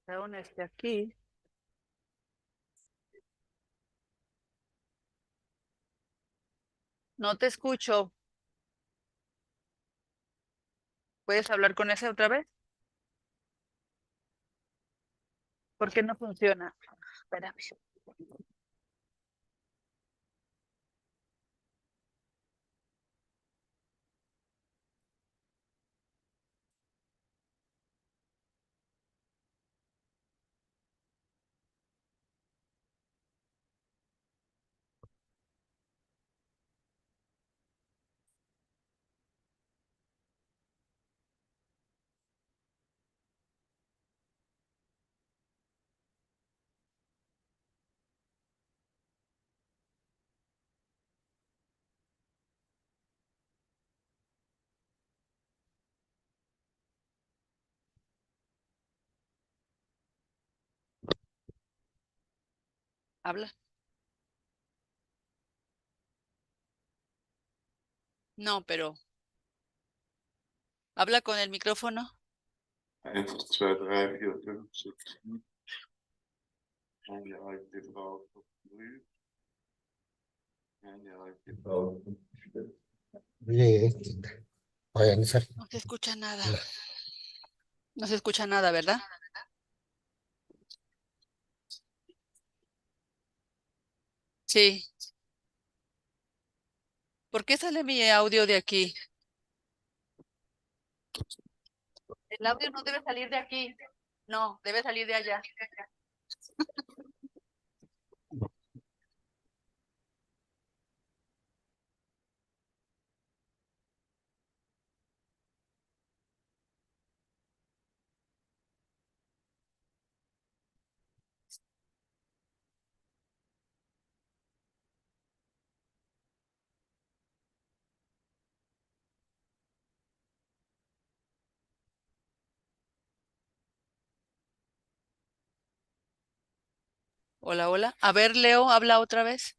Aún aquí. No te escucho. ¿Puedes hablar con ese otra vez? ¿Por qué no funciona? Espérame. Habla. No, pero habla con el micrófono. 1, 2, 3, 4, 5, 6, 7. En je houdt dit wel op de muur. En je houdt dit wel op de muur. No se escucha nada. No se escucha nada, ¿verdad? Sí. ¿Por qué sale mi audio de aquí? El audio no debe salir de aquí. No, debe salir de allá. Hola, hola. A ver, Leo, habla otra vez.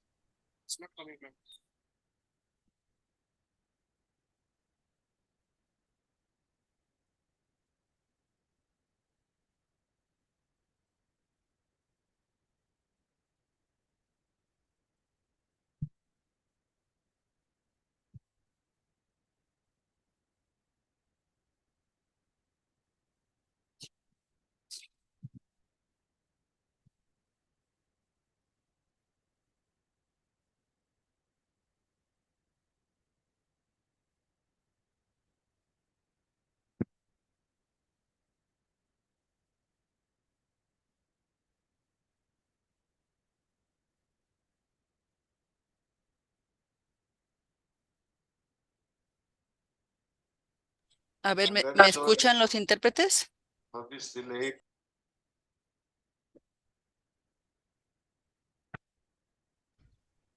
A ver, ¿me escuchan los intérpretes? Wat is delay?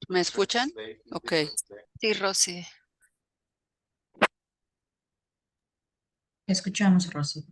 ¿Me escuchan? Ok. Sí, Rosy. Escuchamos, Rosy.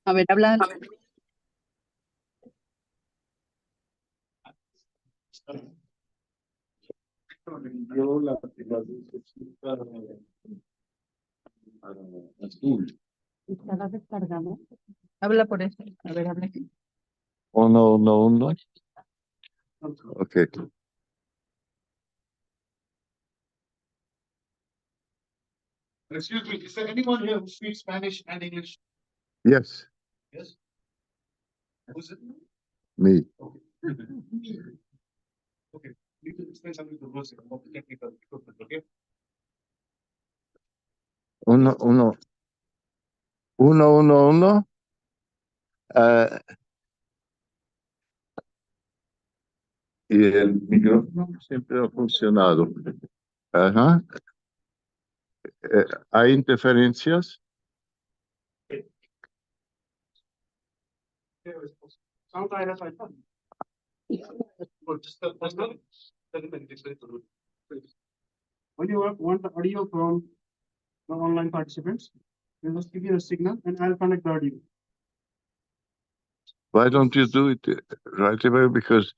A ver, habla. Yo la azul. Estaba descargado. Habla por eso. A ver, habla. 1, 1, 1. Okay. Excuse me, is there anyone here who speaks Spanish and English? Yes, Yes. Who's it? me. Okay. Okay. You can explain something to Rosie about the technical equipment, okay? 1, 1. 1, 1, 1. Y el micrófono siempre ha funcionado. Ajá. ¿Hay interferencias? Sound आएगा तो ऐसा और just when you want the audio from the online participants, you just give me a signal and I'll connect the audio. Why don't you do it right away? Because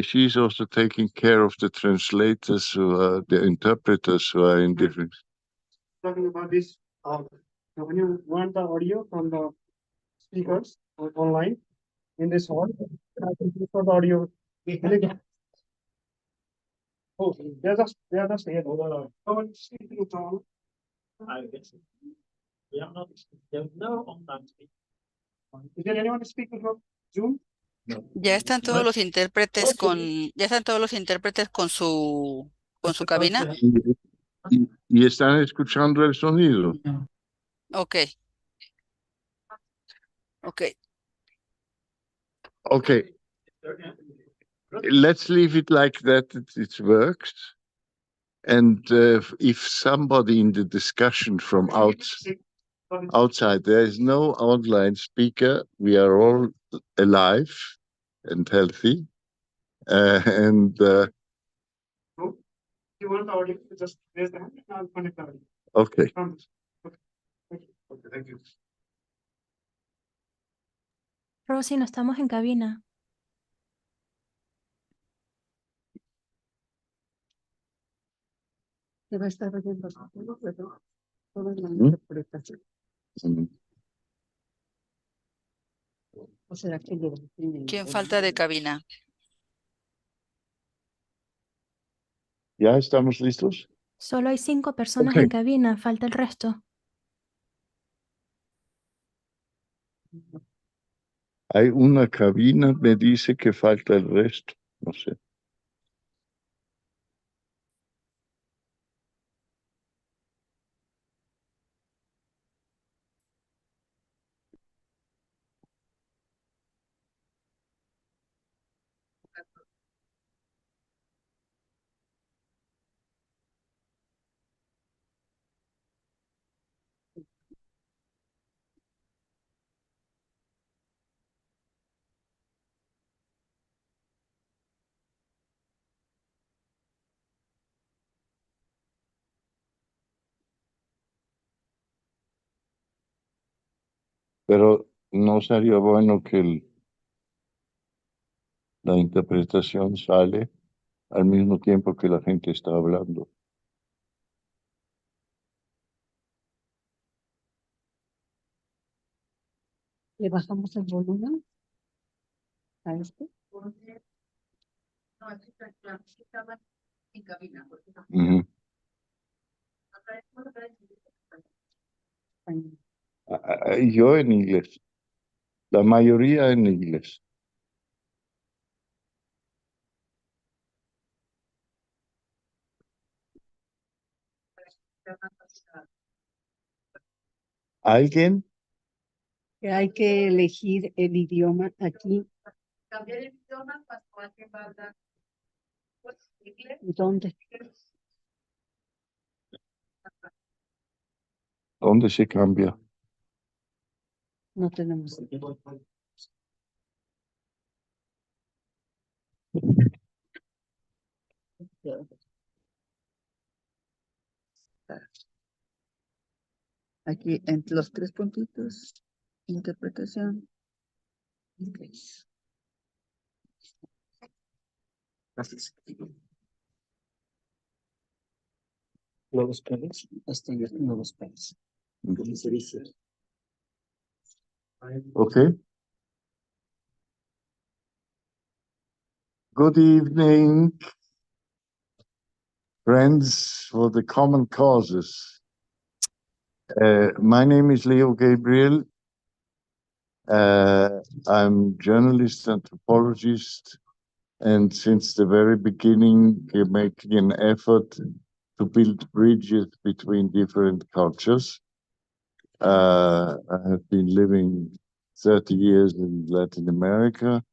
she's also taking care of the translators who are the interpreters who are in different. Talking about this, so when you want the audio from the speakers online in this hall, I can look for the audio. Oh, they are just here. Someone speaking from. Is there anyone speaking from Zoom? Ya están todos los intérpretes con su cabina. Y están escuchando el sonido. Ok. Ok. Okay. Let's leave it like that. It works. And if somebody in the discussion from outside, there is no online speaker. We are all alive and healthy. And You want the audio? Just raise the hand and I'll connect the audio. okay. Promise. Okay. Thank you. Rosy, no estamos en cabina. Que va a estar oyendo todo, pero toda la ¿Mm? interpretación. Mm. ¿O será que ¿Quién falta de cabina? ¿Ya estamos listos? Solo hay 5 personas Ok. en cabina, falta el resto. Hay una cabina, me dice que falta el resto. No sé. Pero no sería bueno que la interpretación sale al mismo tiempo que la gente está hablando. le bajamos el volumen a este? No, aquí estaban en cabina. Ujú. Yo en inglés. La mayoría en inglés. ¿Alguien? Que hay que elegir el idioma aquí. Cambiar el idioma para que valga inglés. ¿Dónde? ¿Dónde se cambia? No tenemos. Aquí entre los 3 puntitos, interpretación. Inglés. Nuevos planes, hasta ya nuevos planes. ¿Cómo se dice? Okay. Good evening, friends for the common causes. My name is Leo Gabriel. I'm journalist, anthropologist, and since the very beginning, making an effort to build bridges between different cultures. I have been living 30 years in Latin America,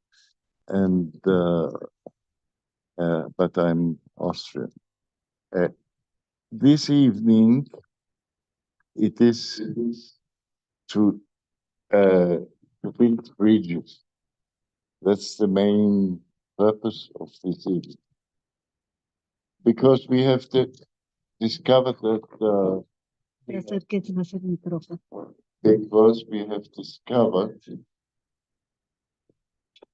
and but I'm Austrian. This evening, it is to to build bridges. That's the main purpose of this event. Because we have discovered that because we have discovered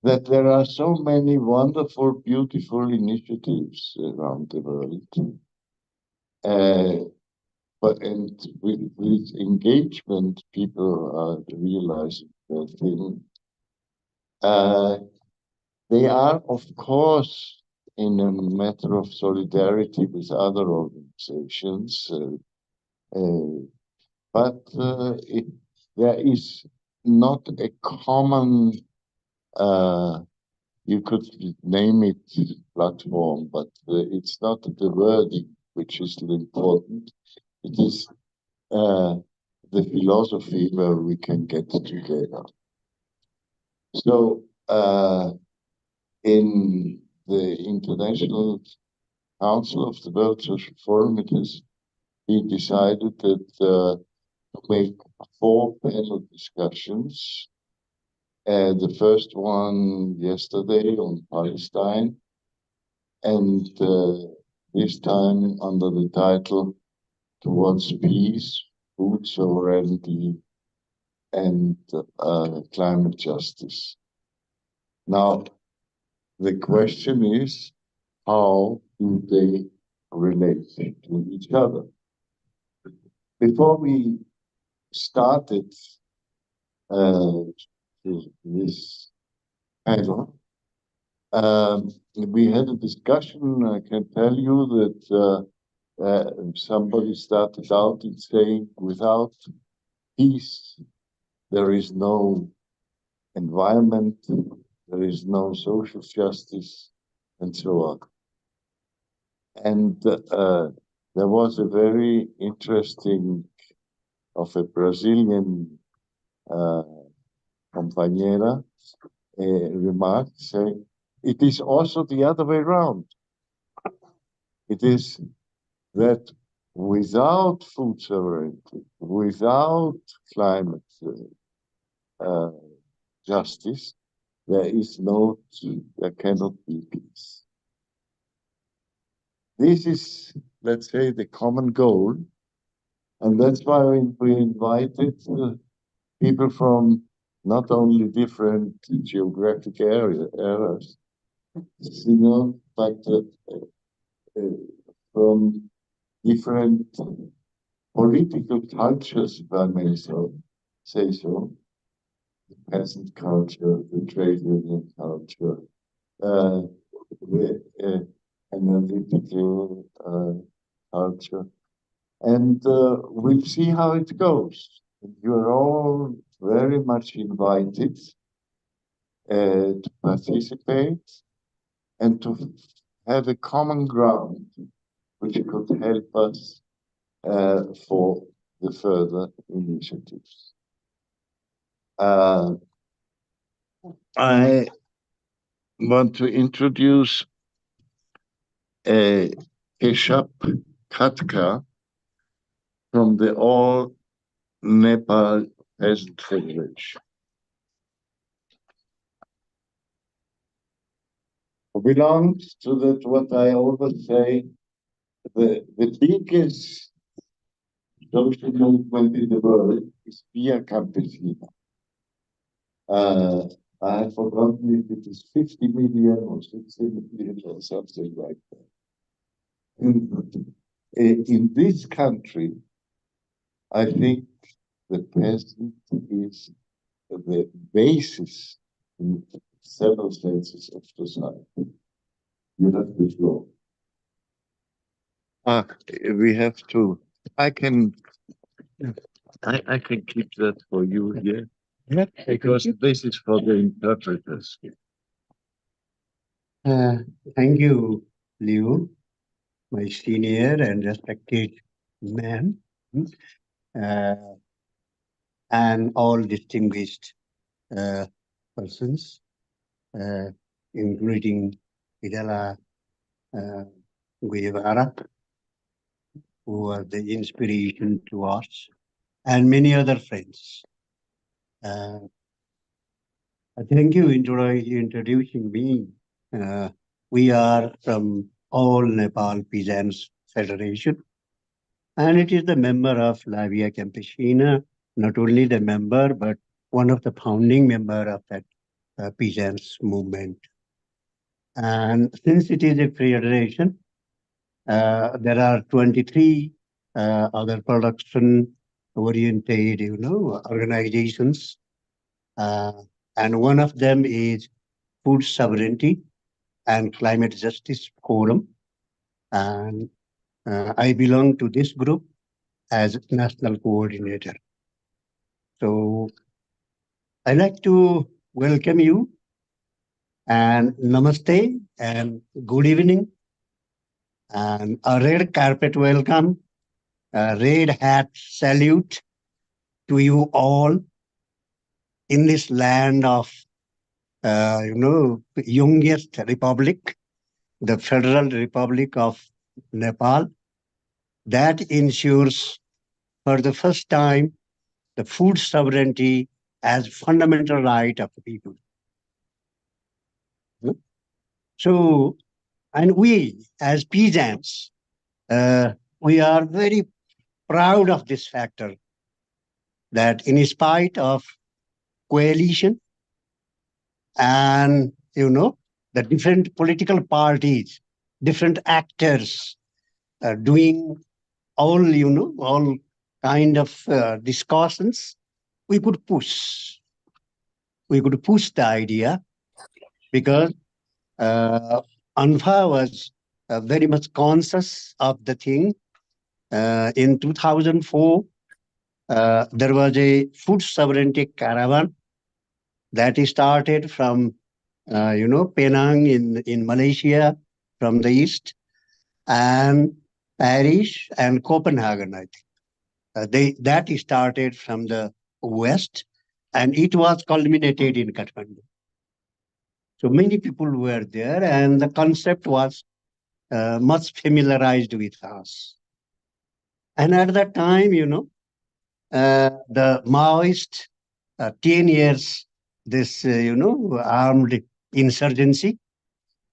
that there are so many wonderful, beautiful initiatives around the world. And with engagement, people are realizing the thing. They are, of course, in a matter of solidarity with other organizations, but there is not a common, you could name it platform, but it's not the wording which is important. It is the philosophy where we can get together. So in the International Council of the World Social Forum, it has been decided that to make 4 panel discussions. The first one yesterday on Palestine, and this time under the title Towards Peace, Food Sovereignty, and Climate Justice. Now, the question is, how do they relate to each other? Before we started this panel, we had a discussion. I can tell you that somebody started out in saying, without peace, there is no environment, there is no social justice, and so on. And there was a very interesting of a Brazilian compañera remark saying, it is also the other way around. It is that without food sovereignty, without climate justice, there cannot be peace. This is, let's say, the common goal, and that's why we invited people from not only different geographic areas, you know, but from different political cultures, if I may say so. The peasant culture, the trade union culture, the analytical culture. And we'll see how it goes. You're all very much invited to participate and to have a common ground which could help us for the further initiatives. I want to introduce Keshap Khatka from the All Nepal Peasant Federation. Belongs to that, what I always say, the biggest social movement in the world is Via Campesina. I have forgotten if it is 50 million or 60 million or something like that. In this country, I think the peasant is the basis in several senses of society. You have the floor. We have to. I can keep that for you here. Yeah, because this is for the interpreters. Thank you, Liu, my senior and respected man, and all distinguished persons, including Vidala Guevara, who are the inspiration to us, and many other friends. Thank you introducing me. We are from All Nepal Peasants Federation, and it is the member of La Via Campesina, not only the member, but one of the founding member of that peasants movement. And since it is a federation, there are 23 other production-oriented, organizations, and one of them is Food Sovereignty and Climate Justice Forum, and I belong to this group as national coordinator. So I'd like to welcome you and namaste and good evening and a red carpet welcome, a red hat salute to you all in this land of, youngest republic, the Federal Republic of Nepal, that ensures for the first time the food sovereignty as fundamental right of the people. So, and we as peasants, we are very proud of this factor that in spite of coalition and, the different political parties, different actors doing all, all kind of discussions, we could push. We could push the idea because ANFA was very much conscious of the thing. In 2004, there was a food sovereignty caravan that started from, Penang in Malaysia from the east, and Paris and Copenhagen, I think. That started from the west, and it was culminated in Kathmandu. So many people were there, and the concept was much familiarized with us. And at that time, the Maoist, 10 years, this, armed insurgency,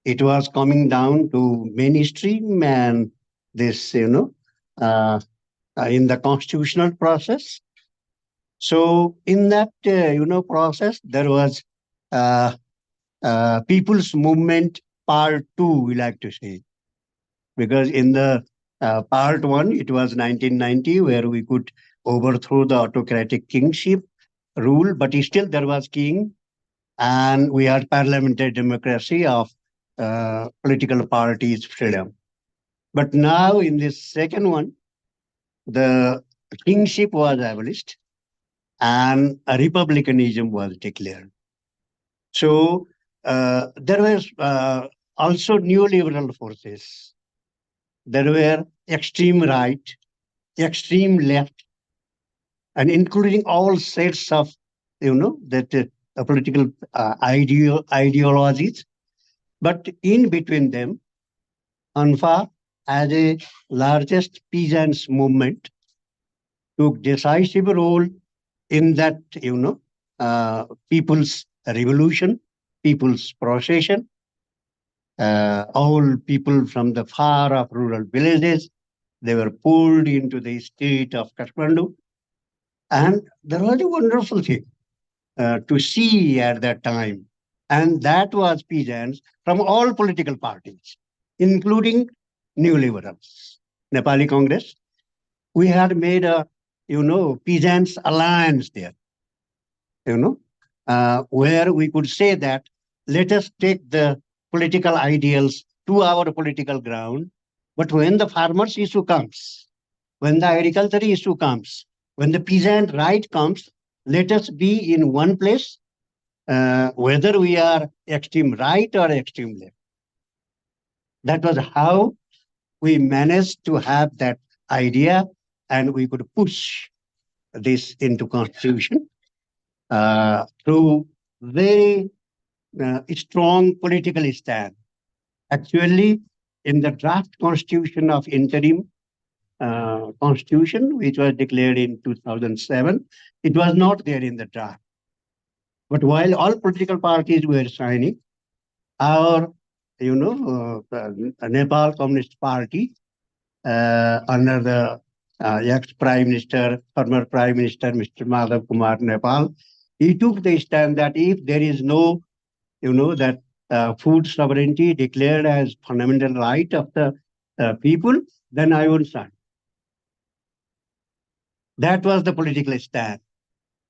it was coming down to mainstream and this, in the constitutional process. So in that, process, there was People's Movement Part 2, we like to say. Because in the Part 1, it was 1990, where we could overthrow the autocratic kingship rule, but still there was king, and we had parliamentary democracy of political parties' freedom. But now in this second one, the kingship was abolished and a republicanism was declared. So there was also neoliberal forces. There were extreme right, extreme left, and including all sets of, that political ideologies. But in between them, ANFA, as a largest peasants movement, took decisive role in that, people's revolution, people's procession. All people from the far off rural villages, they were pulled into the state of Kathmandu. And there was a wonderful thing to see at that time. And that was peasants from all political parties, including New Liberals, Nepali Congress. We had made a, peasants alliance there, where we could say that let us take the political ideals to our political ground. But when the farmers issue comes, when the agriculture issue comes, when the peasant right comes, let us be in one place, whether we are extreme right or extreme left. That was how we managed to have that idea, and we could push this into constitution through very strong political stand. Actually, in the draft constitution of interim constitution, which was declared in 2007, it was not there in the draft. But while all political parties were signing, our, Nepal Communist Party, under the ex-Prime Minister, former Prime Minister, Mr. Madhav Kumar Nepal, he took the stand that if there is no, that food sovereignty declared as fundamental right of the people, then I won't sign. That was the political stand.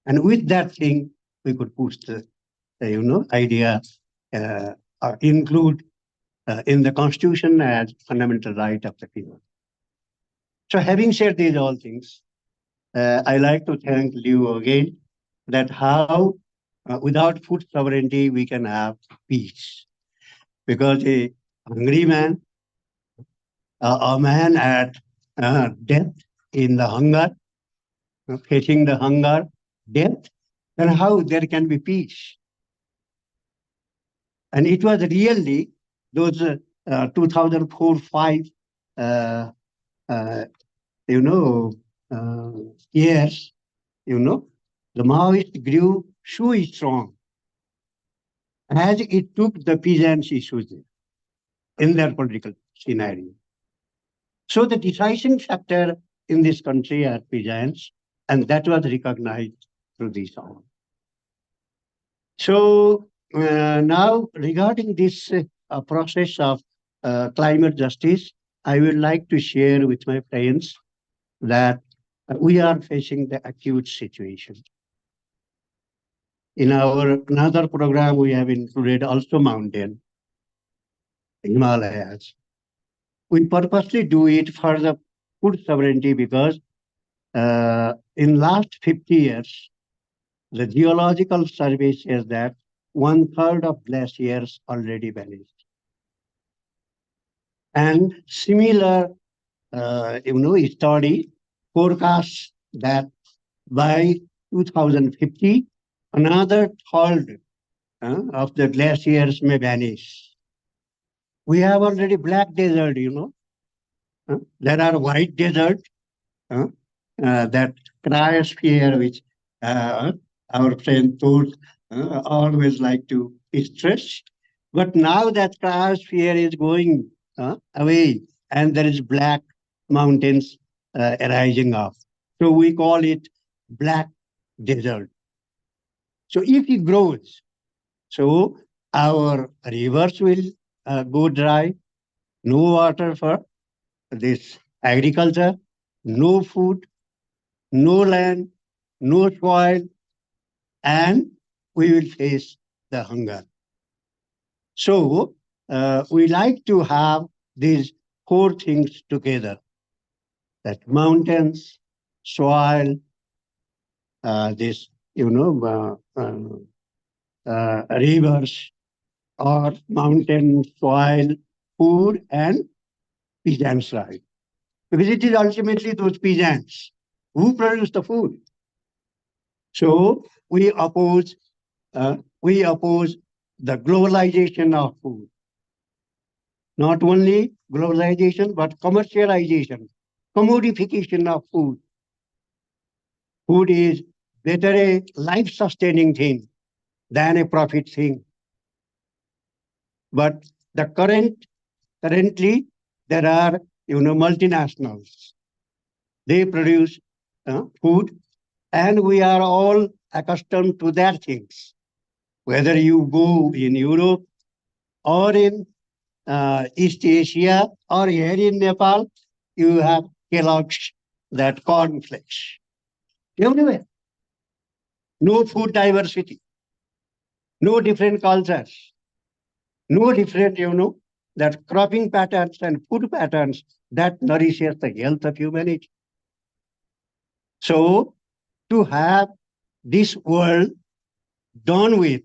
And with that thing, we could push the, idea, include in the Constitution as fundamental right of the people. So having said these all things, I like to thank Liu again that how without food sovereignty we can have peace. Because a hungry man, a man at death in the hunger, facing the hunger, death, then how there can be peace? And it was really those 2004-5, years, the Maoist grew so strong as it took the peasants' issues in their political scenario. So the decisive factor in this country are peasants, and that was recognized through this song. So now regarding this process of climate justice, I would like to share with my friends that we are facing the acute situation. In our another program, we have included also mountain, Himalayas. We purposely do it for the food sovereignty because in last 50 years, the geological survey says that 1/3 of glaciers already vanished. And similar, study forecasts that by 2050, another third of the glaciers may vanish. We have already black desert, There are white desert, that cryosphere, which our friend told always like to stress. But now that cryosphere is going away and there is black mountains arising up. So we call it black desert. So if it grows, so our rivers will go dry, no water for this agriculture, no food, no land, no soil, and we will face the hunger. So we like to have these four things together, that mountains, soil, this, rivers, or mountain, soil, food, and peasants' right. Because it is ultimately those peasants who produce the food. So we oppose the globalization of food. Not only globalization, but commercialization, commodification of food. Food is better a life-sustaining thing than a profit thing. But the currently there are multinationals. They produce food, and we are all accustomed to their things. Whether you go in Europe or in East Asia or here in Nepal, you have Kellogg's, that cornflakes. Everywhere. No food diversity. No different cultures. No different, that cropping patterns and food patterns that nourishes the health of humanity. So to have this world done with,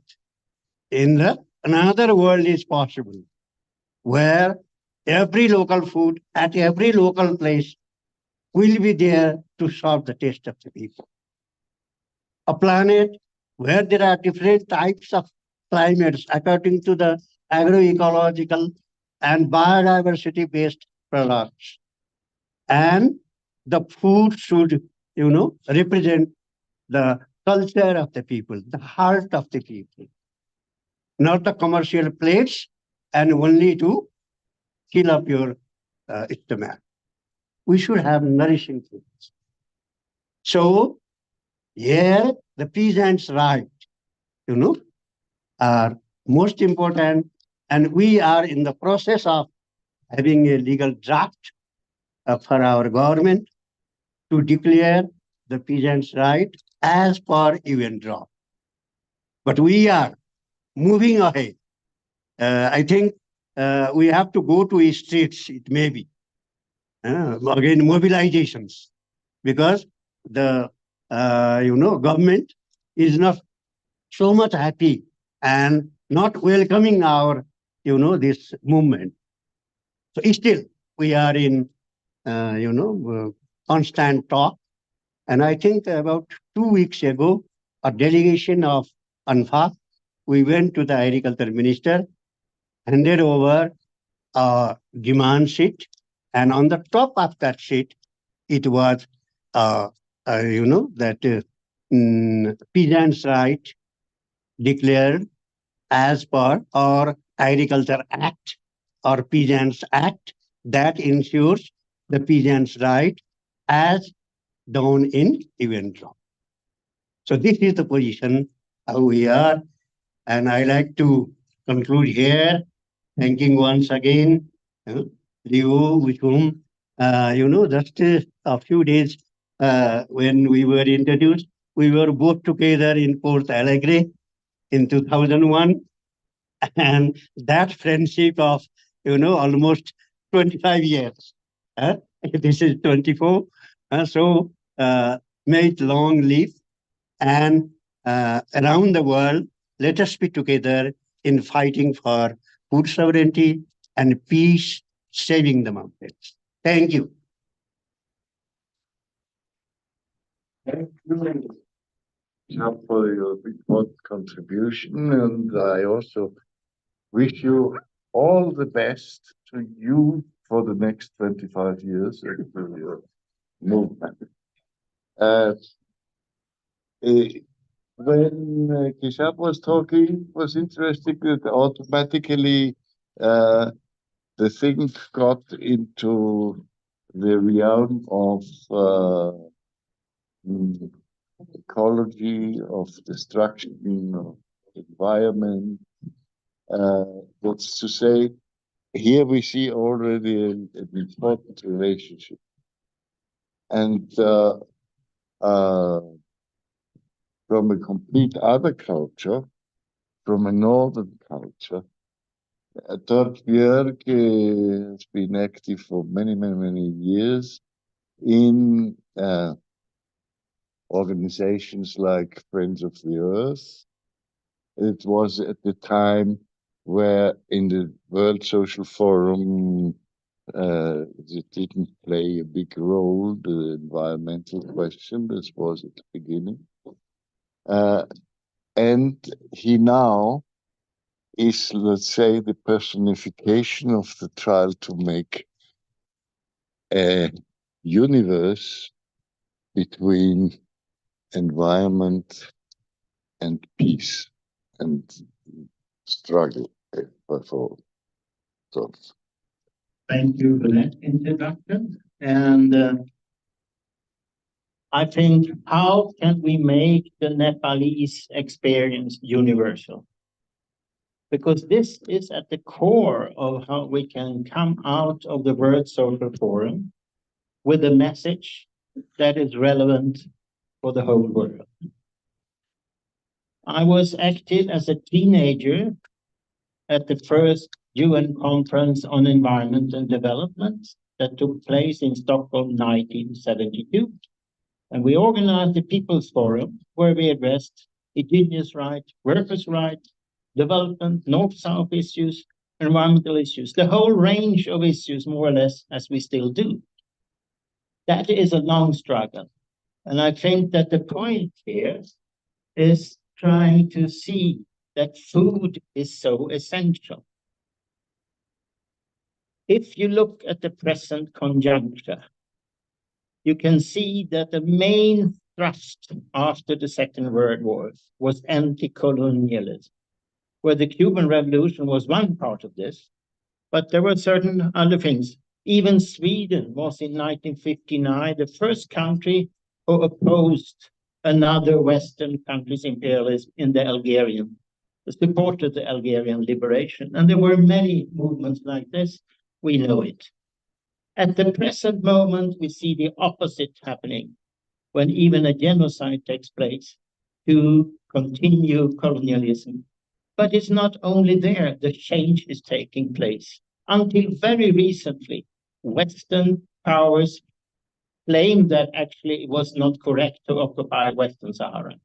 another world is possible, where every local food at every local place will be there to serve the taste of the people. A planet where there are different types of climates according to the agroecological and biodiversity-based products. And the food should, represent the culture of the people, the heart of the people, not the commercial plates and only to fill up your stomach. We should have nourishing foods. So here the peasants' right, are most important, and we are in the process of having a legal draft for our government to declare the peasants' right as per UN draft. But we are moving ahead. I think we have to go to streets, it may be, again, mobilizations, because the, government is not so much happy and not welcoming our, this movement. So still, we are in, constant talk. And I think about 2 weeks ago, a delegation of ANFA, we went to the agriculture minister, handed over a demand sheet, and on the top of that sheet, it was, that peasants' right declared as per our Agriculture Act or Peasants Act that ensures the peasants' right as done in event law. So this is the position how we are, and I like to conclude here, thanking once again Leo, with whom just a few days when we were introduced, we were both together in Port Alegre in 2001, and that friendship of almost 25 years. This is 24. So may it long live, and around the world, let us be together in fighting for food sovereignty and peace, saving the mountains. Thank you. Thank you for your important contribution, and I also wish you all the best to you for the next 25 years of your movement. When Kishab was talking, was interesting that automatically the thing got into the realm of ecology, of destruction of environment. That's to say, here we see already an important relationship. And from a complete other culture, from a northern culture, Todd Björk has been active for many, many, many years in organizations like Friends of the Earth. It was at the time where in the World Social Forum, it didn't play a big role, the environmental question. This was at the beginning. And he now is, let's say, the personification of the trial to make a universe between environment and peace and struggle for thoughts. Thank you for that introduction. And I think, how can we make the Nepalese experience universal? Because this is at the core of how we can come out of the World Social Forum with a message that is relevant for the whole world. I was active as a teenager at the first UN Conference on Environment and Development that took place in Stockholm 1972. And we organized the People's Forum, where we addressed indigenous rights, workers' rights, development, North-South issues, environmental issues, the whole range of issues, more or less, as we still do. That is a long struggle. And I think that the point here is trying to see that food is so essential. If you look at the present conjuncture, you can see that the main thrust after the Second World War was anti-colonialism, where the Cuban Revolution was one part of this, but there were certain other things. Even Sweden was in 1959 the first country who opposed another Western country's imperialism in the Algerian, supported the Algerian liberation. And there were many movements like this. We know it. At the present moment, we see the opposite happening, when even a genocide takes place to continue colonialism. But it's not only there, the change is taking place. Until very recently, Western powers claimed that actually it was not correct to occupy Western Sahara.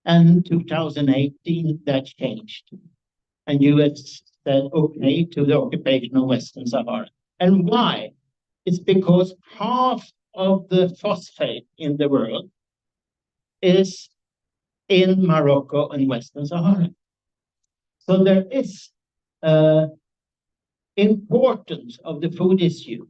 And 2018, that changed. And US said okay to the occupation of Western Sahara. And why? It's because half of the phosphate in the world is in Morocco and Western Sahara. So there is importance of the food issue,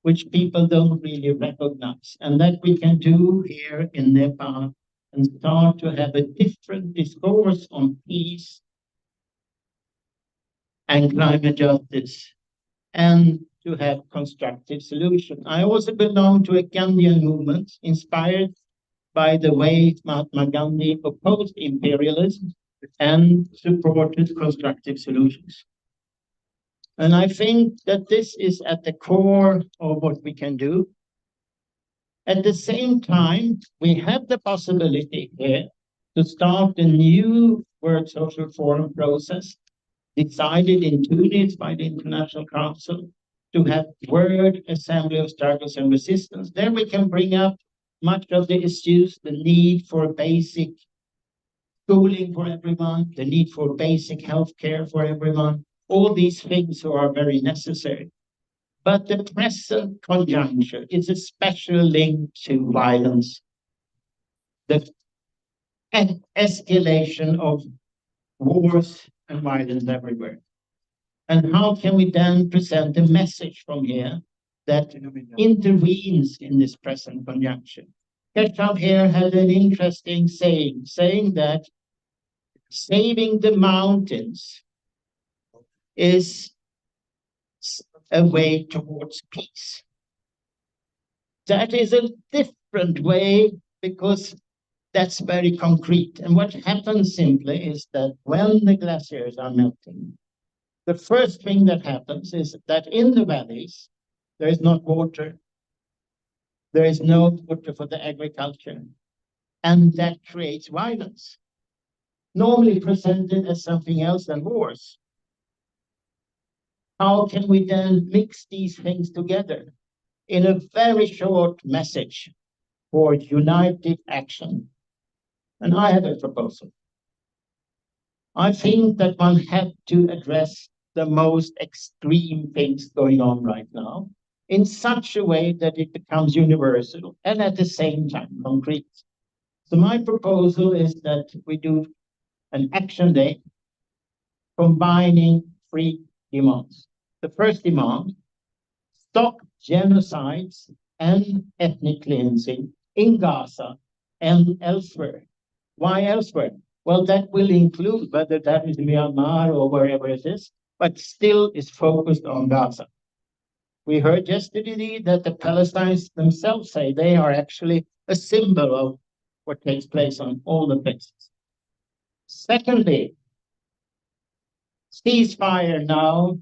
which people don't really recognize, and that we can do here in Nepal and start to have a different discourse on peace and climate justice, and to have constructive solutions. I also belong to a Gandhian movement inspired by the way Mahatma Gandhi opposed imperialism and supported constructive solutions. And I think that this is at the core of what we can do. At the same time, we have the possibility here to start a new World Social Forum process decided in Tunis by the International Council to have World Assembly of Struggles and Resistance. There we can bring up much of the issues, the need for basic schooling for everyone, the need for basic health care for everyone, all these things are very necessary. But the present conjuncture is a special link to violence, the escalation of wars and violence everywhere. And how can we then present a message from here that intervenes in this present conjuncture? Keshav here had an interesting saying that saving the mountains is a way towards peace. That is a different way because that's very concrete. And what happens simply is that when the glaciers are melting, the first thing that happens is that in the valleys, there is not water. There is no water for the agriculture. And that creates violence, normally presented as something else than wars. How can we then mix these things together in a very short message for united action? And I have a proposal. I think that one had to address the most extreme things going on right now in such a way that it becomes universal and at the same time concrete. So my proposal is that we do an action day combining three demands. The first demand, stop genocides and ethnic cleansing in Gaza and elsewhere. Why elsewhere? Well, that will include whether that is Myanmar or wherever it is, but still is focused on Gaza. We heard yesterday that the Palestinians themselves say they are actually a symbol of what takes place on all the places. Secondly, ceasefire now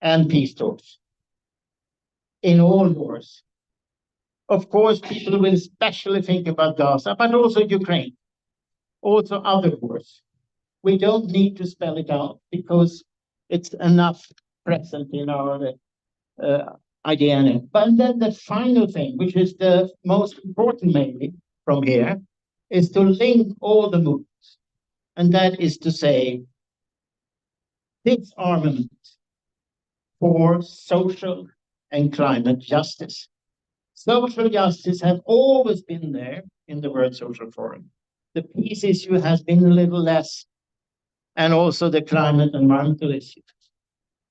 and peace talks in all wars. Of course, people will especially think about Gaza, but also Ukraine, also other wars. We don't need to spell it out because it's enough present in our IDN. But then the final thing, which is the most important maybe from here, is to link all the movements. And that is to say, disarmament for social and climate justice. Social justice has always been there in the World Social Forum. The peace issue has been a little less, and also the climate environmental issue.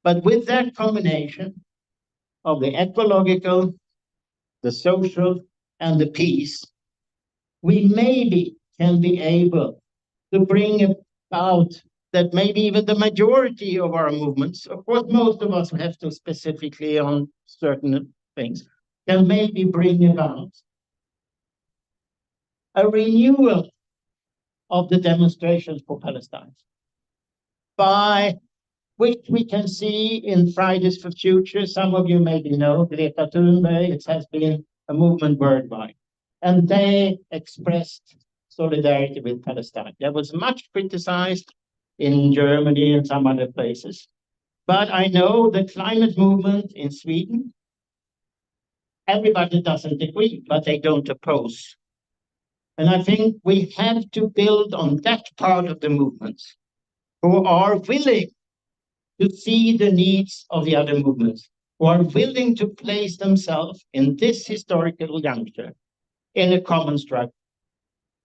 But with that combination of the ecological, the social, and the peace, we maybe can be able to bring about that maybe even the majority of our movements, of course, most of us have to specifically on certain things, can maybe bring about a renewal of the demonstrations for Palestine, by which we can see in Fridays for Future. Some of you maybe know Greta Thunberg. It has been a movement worldwide, and they expressed solidarity with Palestine. That was much criticized in Germany and some other places. But I know the climate movement in Sweden, everybody doesn't agree, but they don't oppose. And I think we have to build on that part of the movement who are willing to see the needs of the other movements, who are willing to place themselves in this historical juncture in a common struggle.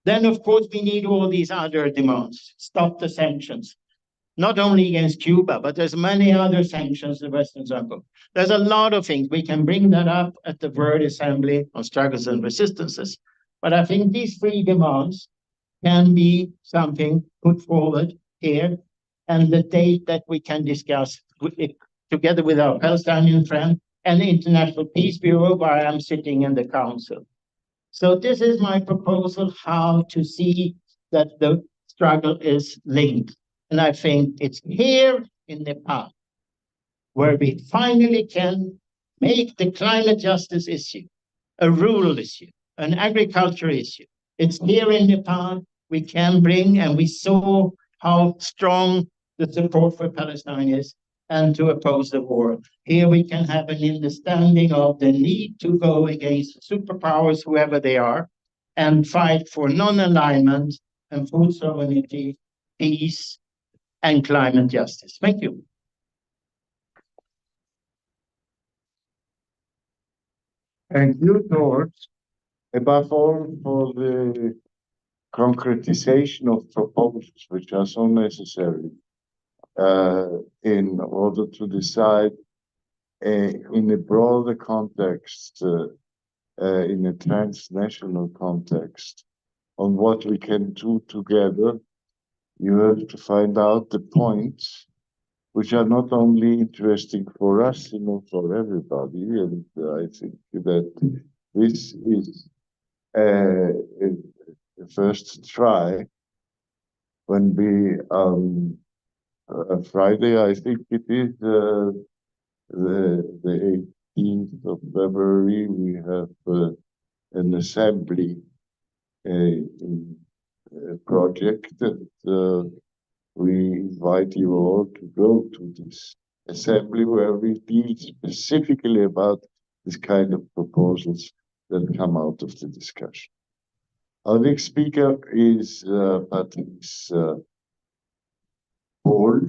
Then, of course, we need all these other demands. Stop the sanctions, not only against Cuba, but there's many other sanctions the Western circle. There's a lot of things. We can bring that up at the World Assembly on Struggles and Resistances. But I think these three demands can be something put forward here, and the date that we can discuss together with our Palestinian friend and the International Peace Bureau, where I'm sitting in the council. So this is my proposal, how to see that the struggle is linked. And I think it's here in Nepal where we finally can make the climate justice issue a rural issue, an agriculture issue. It's here in Nepal we can bring, and we saw how strong the support for Palestine is, and to oppose the war. Here we can have an understanding of the need to go against superpowers, whoever they are, and fight for non-alignment and food sovereignty, peace, and climate justice. Thank you. Thank you, George. Above all, for the concretization of proposals, which are so necessary in order to decide in a broader context, in a transnational context, on what we can do together. You have to find out the points which are not only interesting for us, for everybody. And I think that this is a first try when we Friday, I think it is the 18th of February, we have an assembly project that we invite you all to go to this assembly where we deal specifically about this kind of proposals that come out of the discussion. Our next speaker is Patrice Paul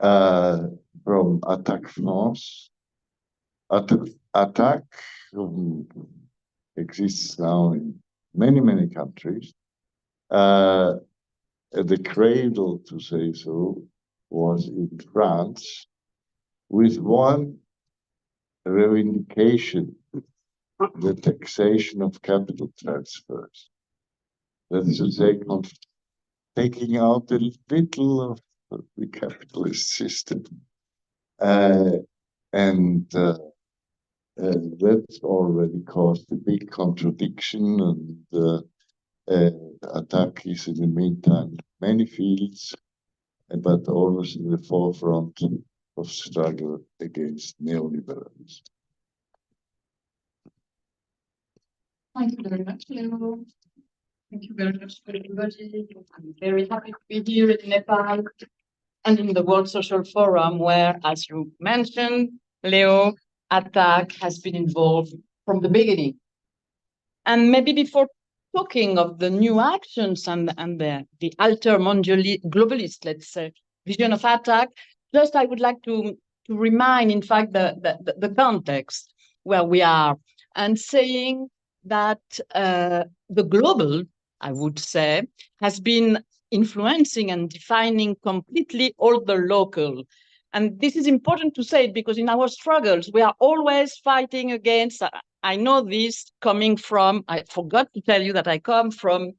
from Attack France. Attack exists now in many, many countries. The cradle, to say so, was in France, with one reivindication, the taxation of capital transfers. That is to say, taking out a little of the capitalist system. And that's already caused a big contradiction, and Attack is in the meantime many fields, but always in the forefront of struggle against neoliberalism. Thank you very much, Leo. Thank you very much for everybody. I'm very happy to be here in Nepal and in the World Social Forum, where, as you mentioned, Leo, Attack has been involved from the beginning. And maybe before talking of the new actions and the globalist, let's say, vision of Attack, just I would like to remind, in fact, the context where we are, and saying that the global, I would say, has been influencing and defining completely all the local. And this is important to say because in our struggles, we are always fighting against, I know this coming from, I forgot to tell you that I come from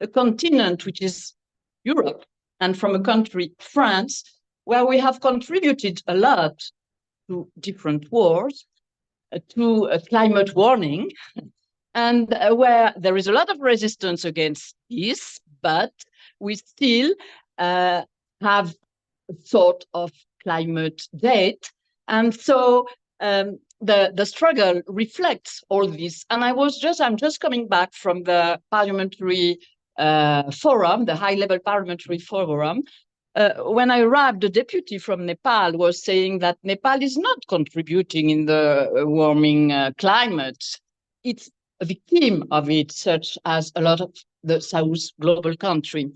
a continent which is Europe, and from a country, France, where we have contributed a lot to different wars, to climate warning, and where there is a lot of resistance against this, but we still have a sort of climate debt. And so the struggle reflects all this. And I'm just coming back from the parliamentary forum, the high-level parliamentary forum. When I arrived, the deputy from Nepal was saying that Nepal is not contributing in the warming climate. It's a victim of it, such as a lot of the South global country.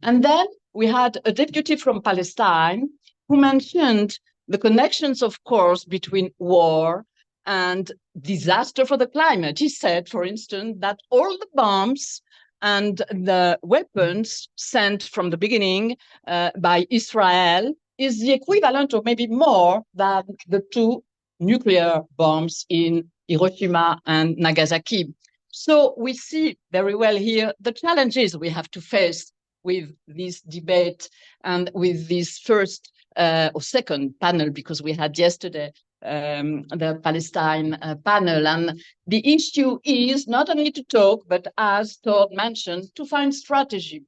And then we had a deputy from Palestine who mentioned the connections, of course, between war and disaster for the climate. He said, for instance, that all the bombs and the weapons sent from the beginning by Israel is the equivalent or maybe more than the 2 nuclear bombs in Hiroshima and Nagasaki. So we see very well here the challenges we have to face with this debate and with this first or second panel, because we had yesterday the Palestine panel. And the issue is not only to talk, but as Todd mentioned, to find strategy.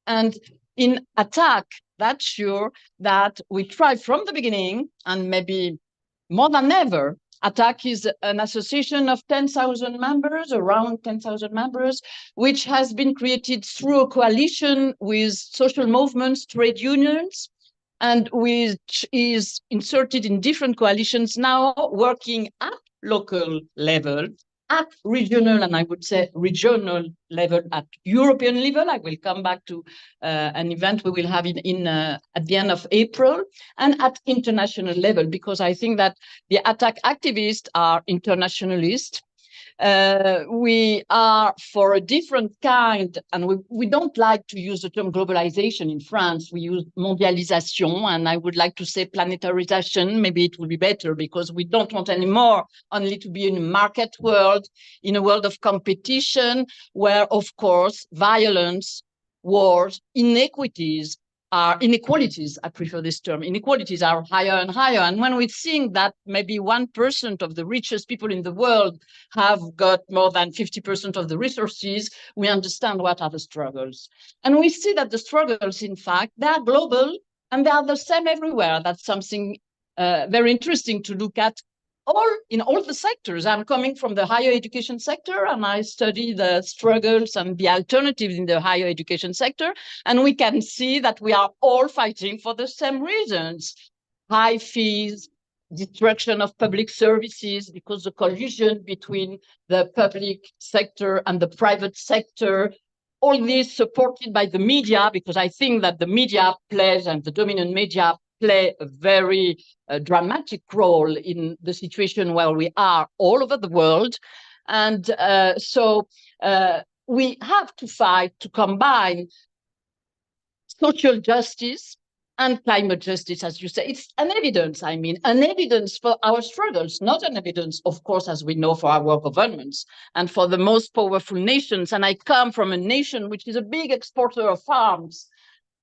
And in attack, that's sure that we try from the beginning, and maybe more than ever, ATTAC is an association of 10,000 members, around 10,000 members, which has been created through a coalition with social movements, trade unions, and which is inserted in different coalitions now, working at local level, at regional, and I would say regional level, at European level. I will come back to an event we will have at the end of April, and at international level, because I think that the ATTAC activists are internationalists. We are for a different kind, and we don't like to use the term globalization in France. We use mondialisation, and I would like to say planetarization. Maybe it will be better, because we don't want anymore only to be in a market world, in a world of competition, where, of course, violence, wars, inequalities, I prefer this term, inequalities are higher and higher. And when we think that maybe 1% of the richest people in the world have got more than 50% of the resources, we understand what are the struggles. And we see that the struggles, in fact, they are global and they are the same everywhere. That's something very interesting to look at in all the sectors. I'm coming from the higher education sector, and I study the struggles and the alternatives in the higher education sector. And we can see that we are all fighting for the same reasons: high fees, destruction of public services, because the collision between the public sector and the private sector, all this supported by the media, because I think that the media plays, and the dominant media play a very dramatic role in the situation where we are all over the world. And so we have to fight to combine social justice and climate justice, as you say. It's an evidence, an evidence for our struggles, not an evidence, of course, as we know, for our governments and for the most powerful nations. And I come from a nation which is a big exporter of arms,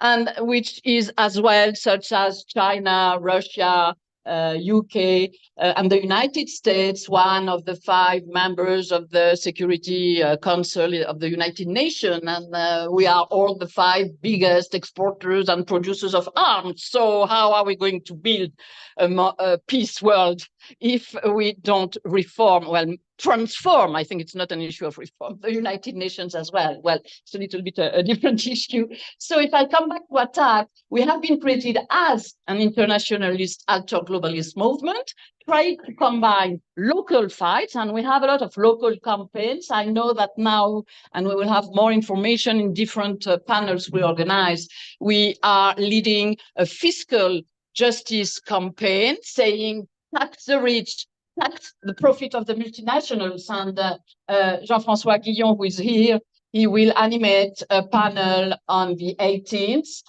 and which is as well, such as China, Russia, UK, and the United States, one of the 5 members of the Security Council of the United Nations. And we are all the 5 biggest exporters and producers of arms. So how are we going to build a peace world if we don't transform? I think it's not an issue of reform, the United Nations as well. Well, it's a little bit a different issue. So if I come back to ATTAC, we have been created as an internationalist, alter-globalist movement, trying to combine local fights, and we have a lot of local campaigns. I know that now, and we will have more information in different panels we organize, we are leading a fiscal justice campaign saying tax the rich, tax the profit of the multinationals. And Jean-François Guillon, who is here, he will animate a panel on the 18th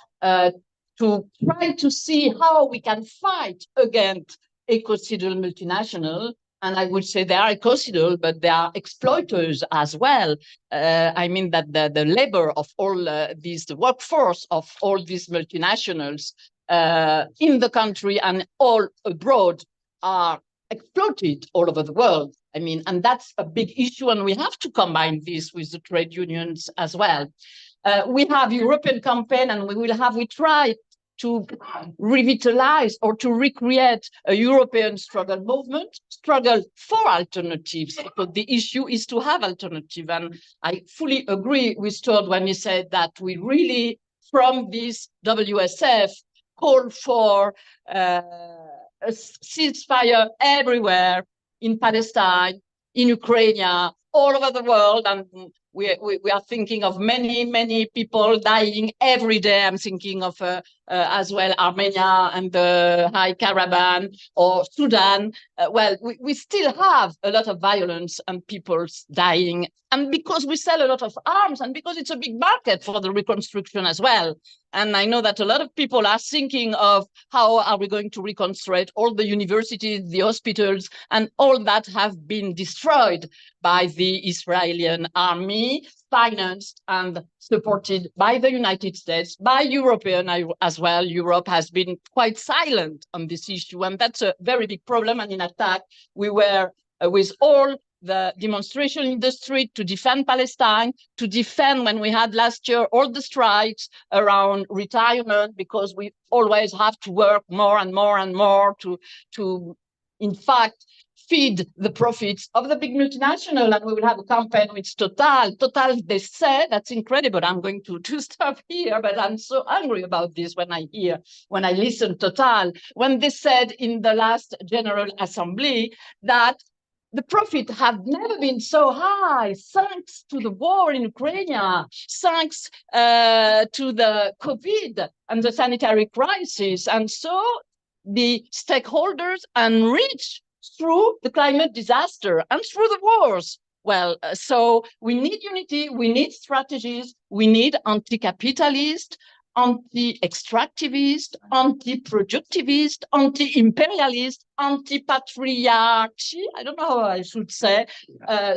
to try to see how we can fight against ecocidal multinational and I would say they are ecocidal, but they are exploiters as well. I mean that the labor of all the workforce of all these multinationals in the country and all abroad are exploited all over the world. I mean, and that's a big issue, and we have to combine this with the trade unions as well. We have European campaign, and we try to revitalize or to recreate a European struggle movement, struggle for alternatives, because the issue is to have alternative. And I fully agree with Todd when he said that we really, from this WSF, call for a ceasefire everywhere in Palestine, in Ukraine, all over the world. And we are thinking of many people dying every day. I'm thinking of as well Armenia and the High Caravan or Sudan. Well, we still have a lot of violence and people dying. And because we sell a lot of arms and because it's a big market for the reconstruction as well. And I know that a lot of people are thinking of how are we going to reconstruct all the universities, the hospitals, and all that have been destroyed by the Israeli army, financed and supported by the United States, by European as well. Europe has been quite silent on this issue, and that's a very big problem. And in attack, we were with all the demonstration in the street to defend Palestine, to defend when we had last year all the strikes around retirement, because we always have to work more and more and more to in fact, feed the profits of the big multinational. And we will have a campaign with Total. Total, they say, that's incredible. I'm going to stop here, but I'm so angry about this when I listen to Total, when they said in the last General Assembly that the profit have never been so high, thanks to the war in Ukraine, thanks to the COVID and the sanitary crisis. And so the stakeholders enrich through the climate disaster and through the wars. Well, so we need unity, we need strategies, we need anti-capitalist, anti-extractivist, anti-productivist, anti-imperialist, anti-patriarchy, I don't know how I should say,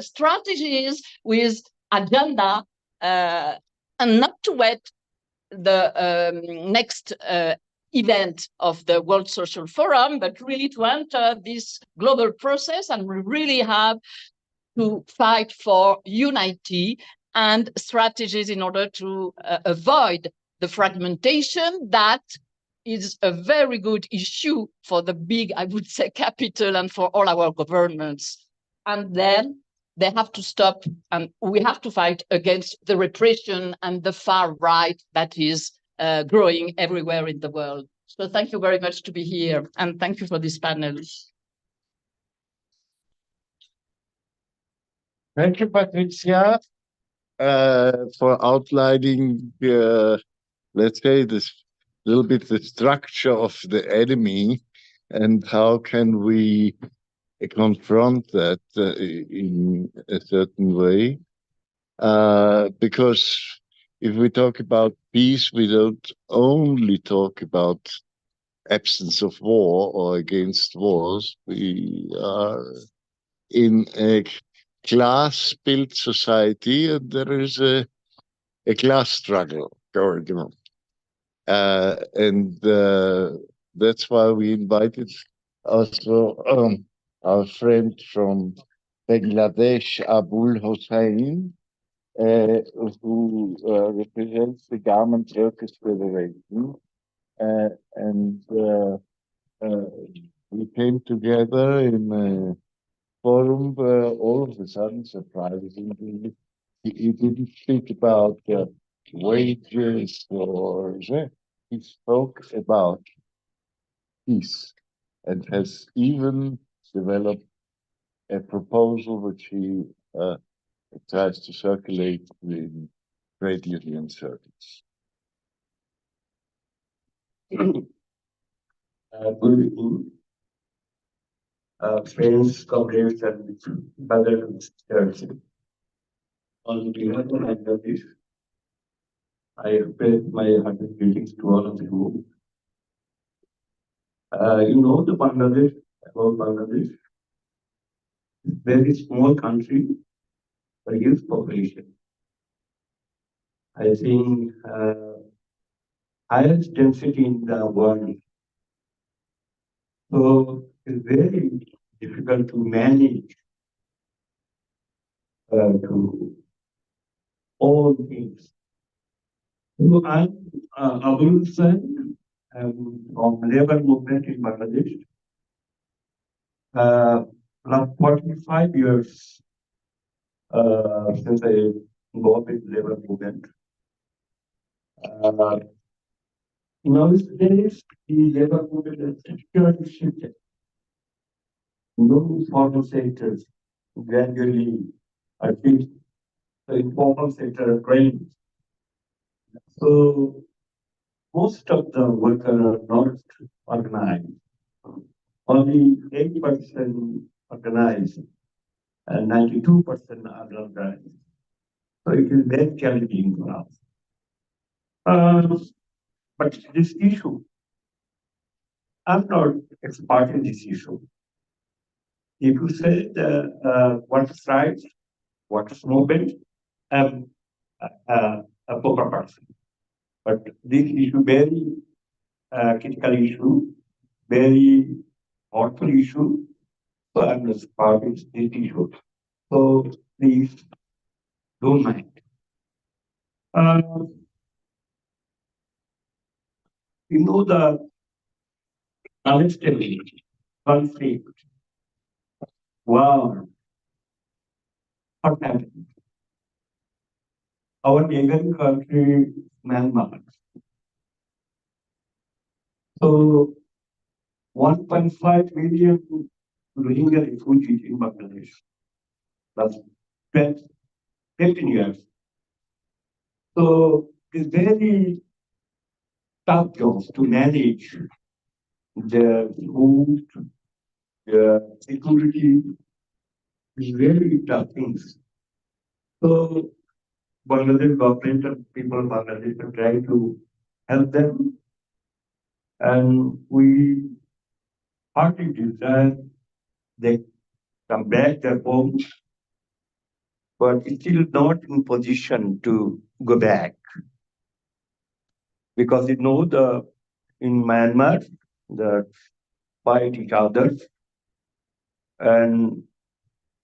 strategies with agenda, and not to wait the next event of the World Social Forum, but really to enter this global process, and we really have to fight for unity and strategies in order to avoid the fragmentation that is a very good issue for the big, I would say, capital and for all our governments. And then they have to stop, and we have to fight against the repression and the far right that is growing everywhere in the world. So thank you very much to be here, and thank you for this panel. Thank you, Patricia, for outlining, let's say, this little bit the structure of the enemy and how can we confront that in a certain way. Because if we talk about peace, we don't only talk about absence of war or against wars. We are in a class-built society, and there is a class struggle going on. And that's why we invited also our friend from Bangladesh, Abul Hossain, who represents the Garment Workers Federation. And we came together in a forum where all of a sudden, surprisingly, he didn't speak about wages or he spoke about peace and has even developed a proposal which he tries to circulate in trade union circuits. Good evening, friends, comrades, and brothers and sisters. On behalf of Bangladesh, I express my hearty greetings to all of you. You know about Bangladesh. very small country, a huge population. I think highest density in the world. So it's very difficult to manage to all things. So I'm Abul Hussain, from labor movement in Bangladesh. Last 45 years since I involved with labor movement. Nowadays, the labor movement has structurally shifted. No formal sectors gradually are fit. The informal sector are growing. So most of the workers are not organized. Only 8% organized and 92% are unorganized. So it is very challenging for us. But this issue, I'm not expert in this issue. If you say the water rights, water movement, I'm a proper person. But this issue very critical issue, very thoughtful issue. So I'm not expert in this issue. So please don't mind. You know the instability, conflict, war, what happened? Our neighboring country, Myanmar. So 1.5 million Rohingya refugees in Bangladesh. That's 15 years. So it's very tough jobs to manage the food, the security, it's very tough things. So Bangladesh government and people of Bangladesh are trying to help them. And we heartily desire they come back their homes, but still not in position to go back. Because you know in Myanmar, the fight each other. And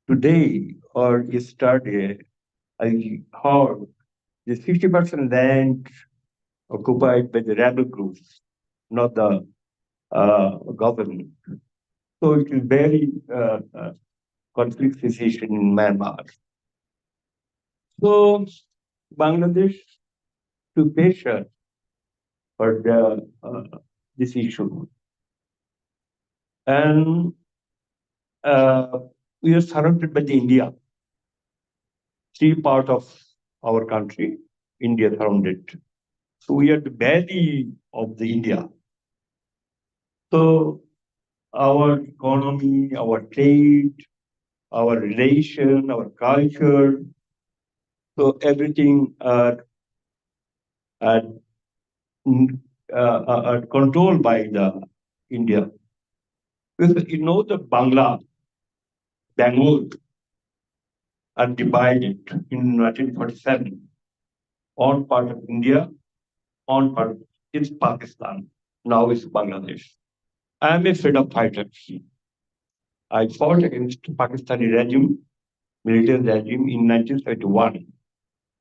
today or yesterday, I heard the 60% land occupied by the rebel groups, not the government. So it is very conflict situation in Myanmar. So Bangladesh took pressure for this issue. And we are surrounded by the India. Three part of our country, India surrounded. So we are the belly of the India. So our economy, our trade, our relation, our culture, so everything are controlled by the India. Because you know the Bangalore are divided in 1947. One part of India, one part is Pakistan. Now is Bangladesh. I am a freedom fighter. I fought against Pakistani regime, military regime in 1971.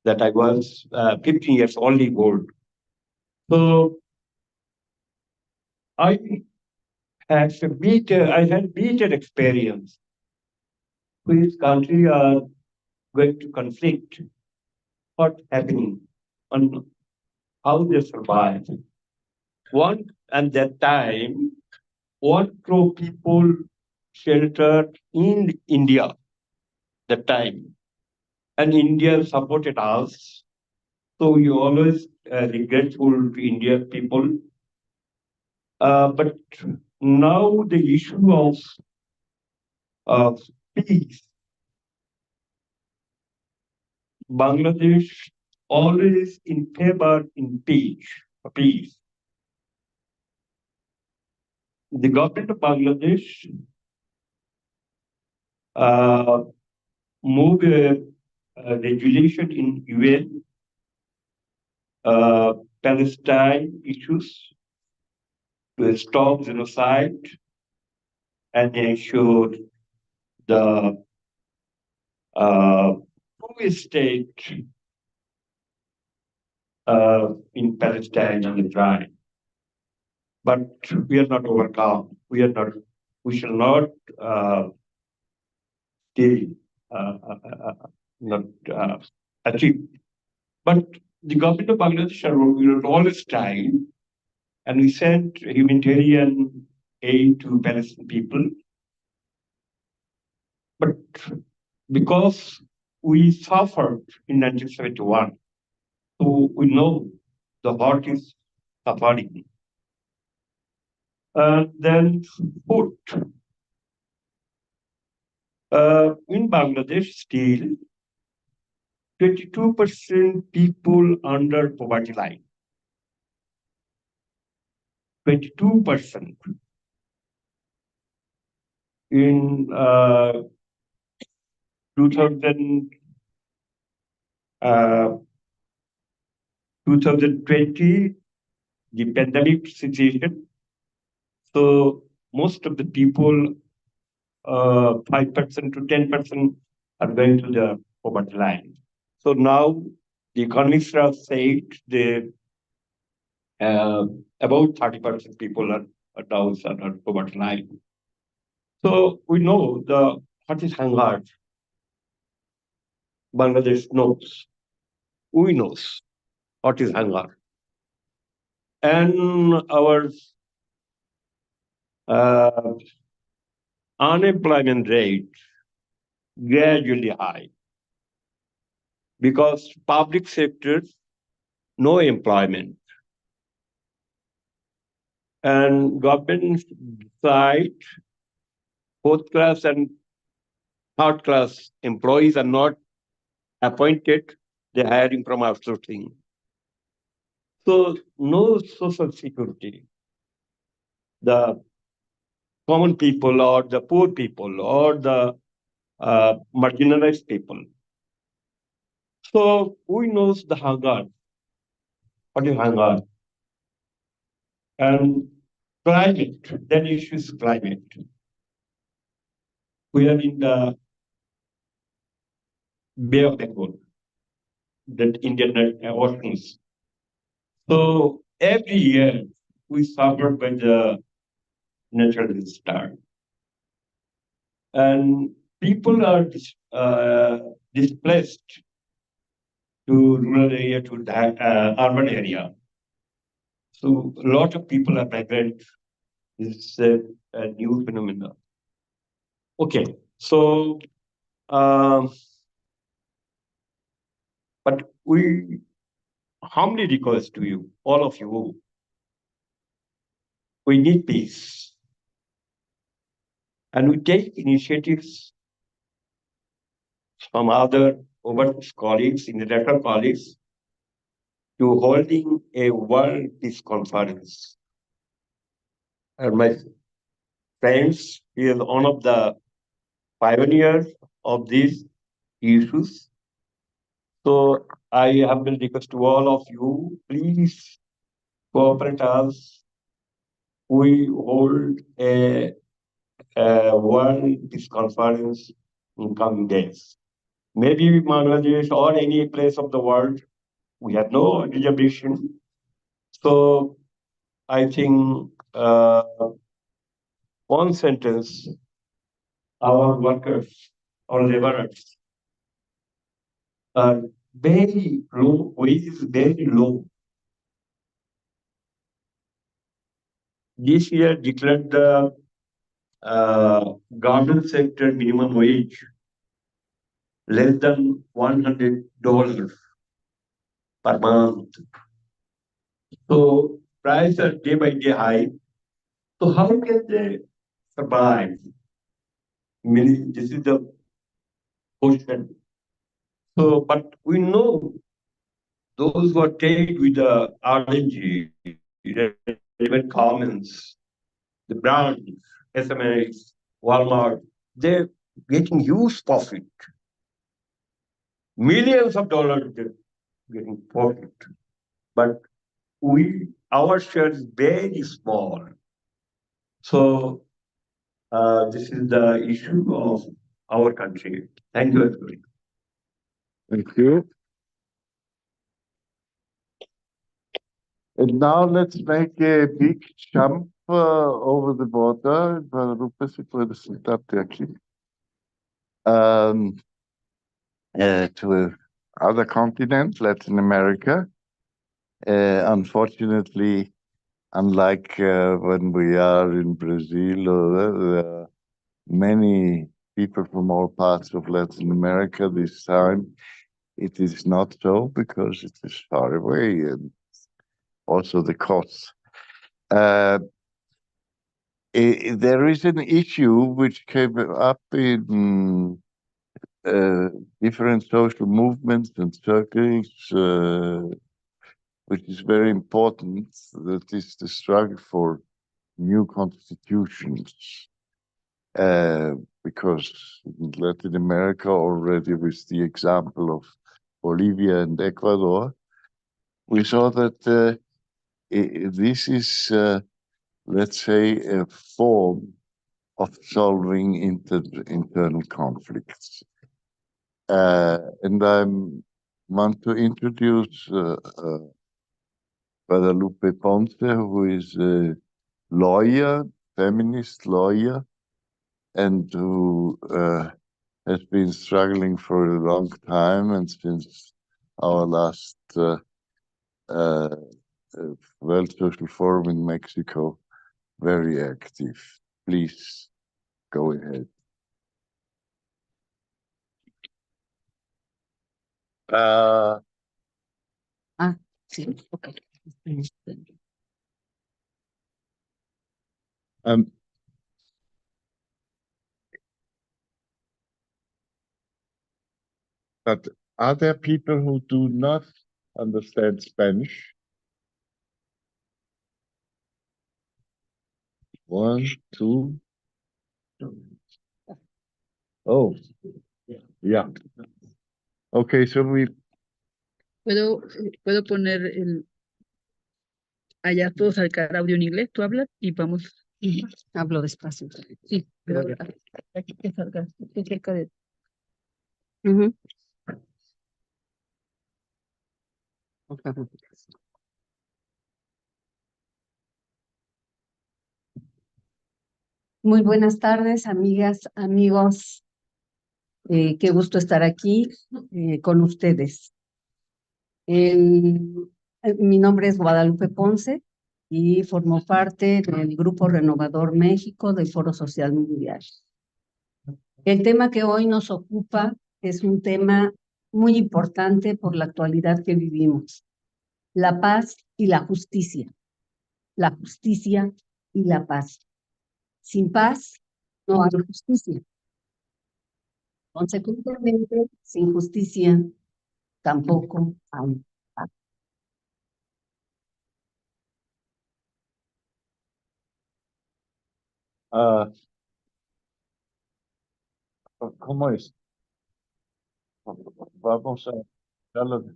That I was 15 years only old. So I had beaten experience. Which country are going to conflict? What happening? And how they survive? And that time, 1 crore people sheltered in India. That time, and India supported us. So we always regretful to Indian people. But now the issue of peace, Bangladesh always in favor in peace. The government of Bangladesh move a regulation in UN, Palestine issues, to stop genocide and ensure the true state in Palestine and Israel. But we are not overcome. We shall not still not achieve. But the government of Bangladesh will always try, and we sent humanitarian aid to Palestinian people. But because we suffered in 1971, so we know the heart is suffering. Then food. In Bangladesh, still 22% people under poverty line. 22%. In 2020, the pandemic situation. So most of the people, 5% to 10% are going to the poverty line. So now the economists have said the about 30% people are now under poverty line. So we know what is hunger. Bangladesh knows. We knows what is hunger. And our unemployment rate gradually high because public sector, no employment. And government side, fourth class and third class employees are not appointed, they're hiring from outsourcing. So no social security. The common people or the poor people or the marginalized people. So who knows the hunger? What is hunger? And climate, that issue is climate. We are in the Bay of Bengal, that Indian Oceans. So every year we suffer by the natural disaster. And people are displaced to rural area, to urban area. So a lot of people are migrant. This is a new phenomenon. Okay, so but we humbly request to you, all of you, we need peace. And we take initiatives from other overseas colleagues, international colleagues, to holding a World Peace Conference. And my friends, he is one of the pioneers of these issues. So I have been request to all of you, please cooperate us. We hold a World Peace Conference in coming days. Maybe Bangladesh or any place of the world, we have no reservation. So I think one sentence, our workers or laborers are very low, wages very low. This year declared the government sector minimum wage less than $100 per month. So prices are day by day high. So how can they survive? This is the question. So, but we know those who are tagged with the RNG, even Commons, the brands, SMX, Walmart, they getting huge profit. Millions of dollars they're getting profit. But our share is very small. So this is the issue of our country. Thank you, everybody. Thank you. And now let's make a big jump over the border. Guadalupe, si puedes sentarte aquí. To other continent, Latin America. Unfortunately, unlike when we are in Brazil, there are many people from all parts of Latin America. This time it is not so because it is far away and also the costs. There is an issue which came up in different social movements and circles, which is very important. That is the struggle for new constitutions. Because in Latin America, already with the example of Bolivia and Ecuador, we saw that this is, let's say, a form of solving internal conflicts. And I want to introduce Guadalupe Ponce, who is a lawyer, feminist lawyer, and who has been struggling for a long time, and since our last World Social Forum in Mexico, very active. Please go ahead. Sí, okay. But are there people who do not understand Spanish? One, two. Oh, yeah. Okay, so we. ¿Puedo poner allá todos sacar audio en inglés? ¿Tú hablas? Y vamos. Hablo despacio. Sí, pero aquí que salga, que cerca de. Ujú. Muy buenas tardes, amigas, amigos. Qué gusto estar aquí con ustedes. Mi nombre es Guadalupe Ponce y formo parte del Grupo Renovador México del Foro Social Mundial. El tema que hoy nos ocupa es un tema muy importante por la actualidad que vivimos: la paz y la justicia. La justicia y la paz. Sin paz no hay justicia. Consecuentemente, sin justicia tampoco hay paz. ¿Cómo es? Vamos a darlo.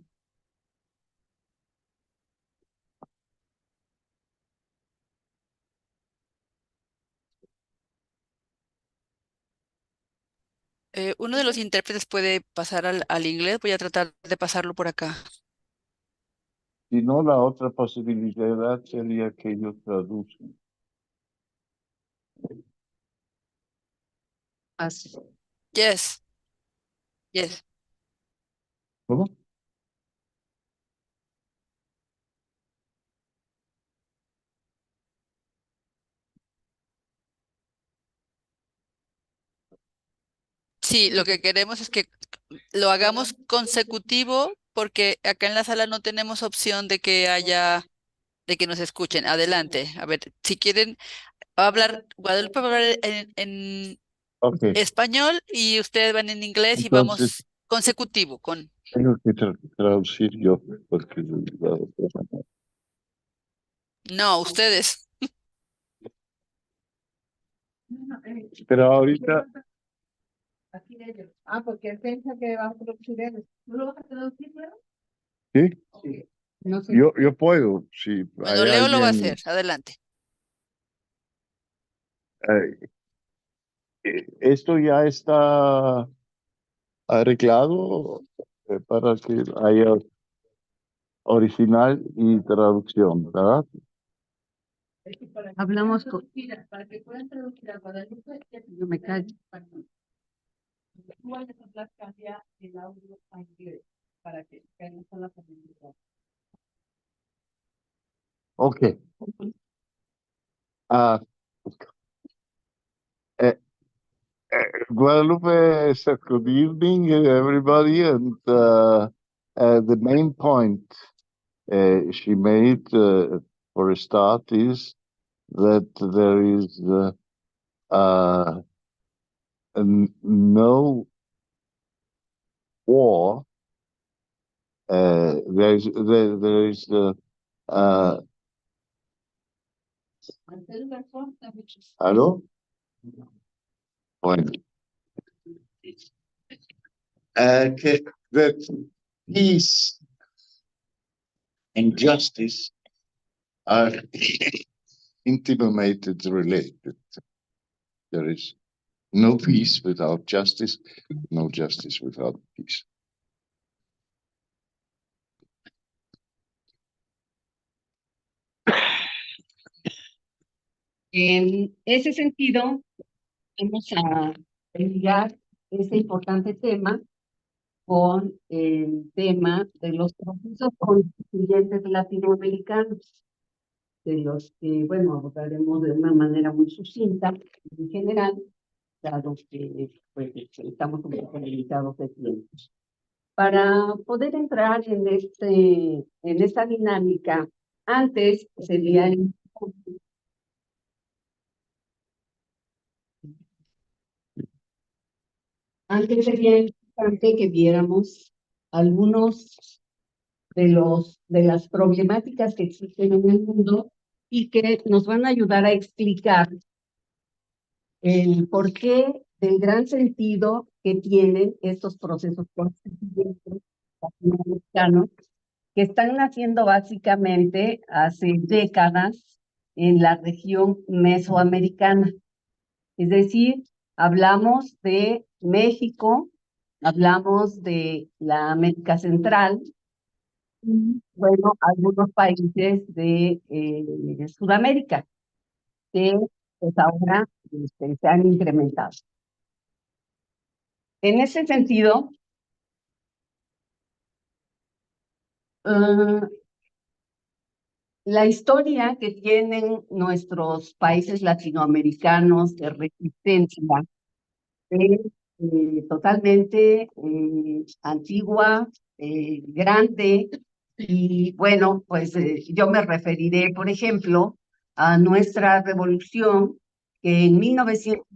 Uno de los intérpretes puede pasar al inglés. Voy a tratar de pasarlo por acá. Si no, la otra posibilidad sería que yo traduzca. Paz. Yes. Yes. ¿Cómo? Sí, lo que queremos es que lo hagamos consecutivo porque acá en la sala no tenemos opción de que de que nos escuchen. Adelante. A ver, si quieren hablar, Guadalupe va a hablar en Ok, español y ustedes van en inglés y entonces vamos consecutivo tengo que traducir yo, porque no, ustedes. pero ahorita Aquí de ellos. Ah, porque él piensa que va a producir él. ¿No lo vas a traducir, Leo? ¿Sí? Sí. No sé. Yo puedo, si Bueno, hay Leo lo va a alguien. hacer. Adelante. eh, Esto ya está arreglado para que haya original y traducción, ¿verdad? Hablamos con... Para que puedan traducir a Guadalupe, yo me callo. Tú vayas a hablar, cambia el audio a inglés para que caigan con la familia. Okay. Uh, uh, Guadalupe said good evening, everybody, and the main point she made for a start is that there is no war. There is hello? Bueno. That peace and justice are intimately related. There is no peace without justice, no justice without peace. En ese sentido, vamos a ligar ese importante tema con el tema de los procesos constituyentes latinoamericanos, de los que, bueno, abordaremos de una manera muy sucinta, en general, dado que pues, estamos un poco limitados de tiempo. Para poder entrar en esta dinámica, antes sería importante que viéramos algunos de las problemáticas que existen en el mundo y que nos van a ayudar a explicar el porqué del gran sentido que tienen estos procesos constituyentes latinoamericanos que están naciendo básicamente hace décadas en la región mesoamericana. Es decir, hablamos de México, hablamos de la América Central, y bueno, algunos países de Sudamérica, que pues ahora se han incrementado. En ese sentido, la historia que tienen nuestros países latinoamericanos de resistencia es totalmente antigua, grande, y bueno, pues yo me referiré, por ejemplo, a nuestra revolución, que en 1900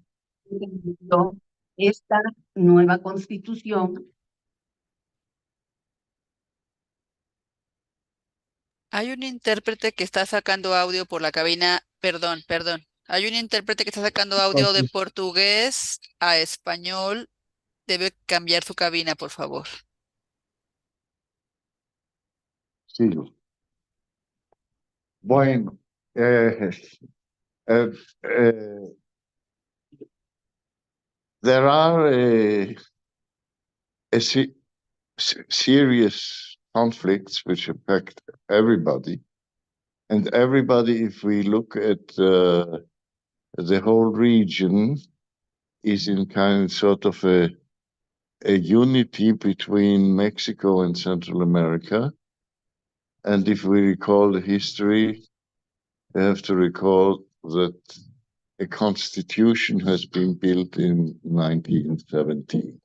esta nueva constitución. Hay un intérprete que está sacando audio por la cabina. Perdón. Hay un intérprete que está sacando audio de portugués a español. Debe cambiar su cabina, por favor. Sigo. Bueno, there are serious conflicts which affect everybody. And everybody, if we look at the whole region, is in sort of a unity between Mexico and Central America. And if we recall the history, we have to recall that a constitution has been built in 1917,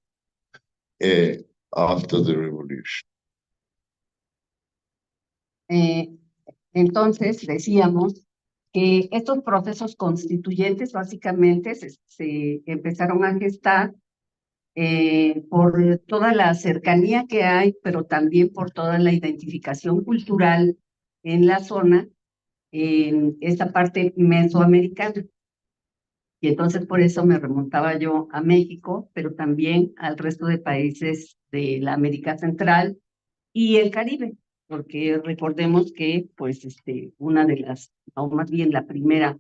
after the revolution. Entonces, decíamos que estos procesos constituyentes básicamente se empezaron a gestar por toda la cercanía que hay, pero también por toda la identificación cultural en la zona, en esta parte mesoamericana. Y entonces por eso me remontaba yo a México, pero también al resto de países de la América Central y el Caribe, porque recordemos que, pues, una de las, o más bien la primera,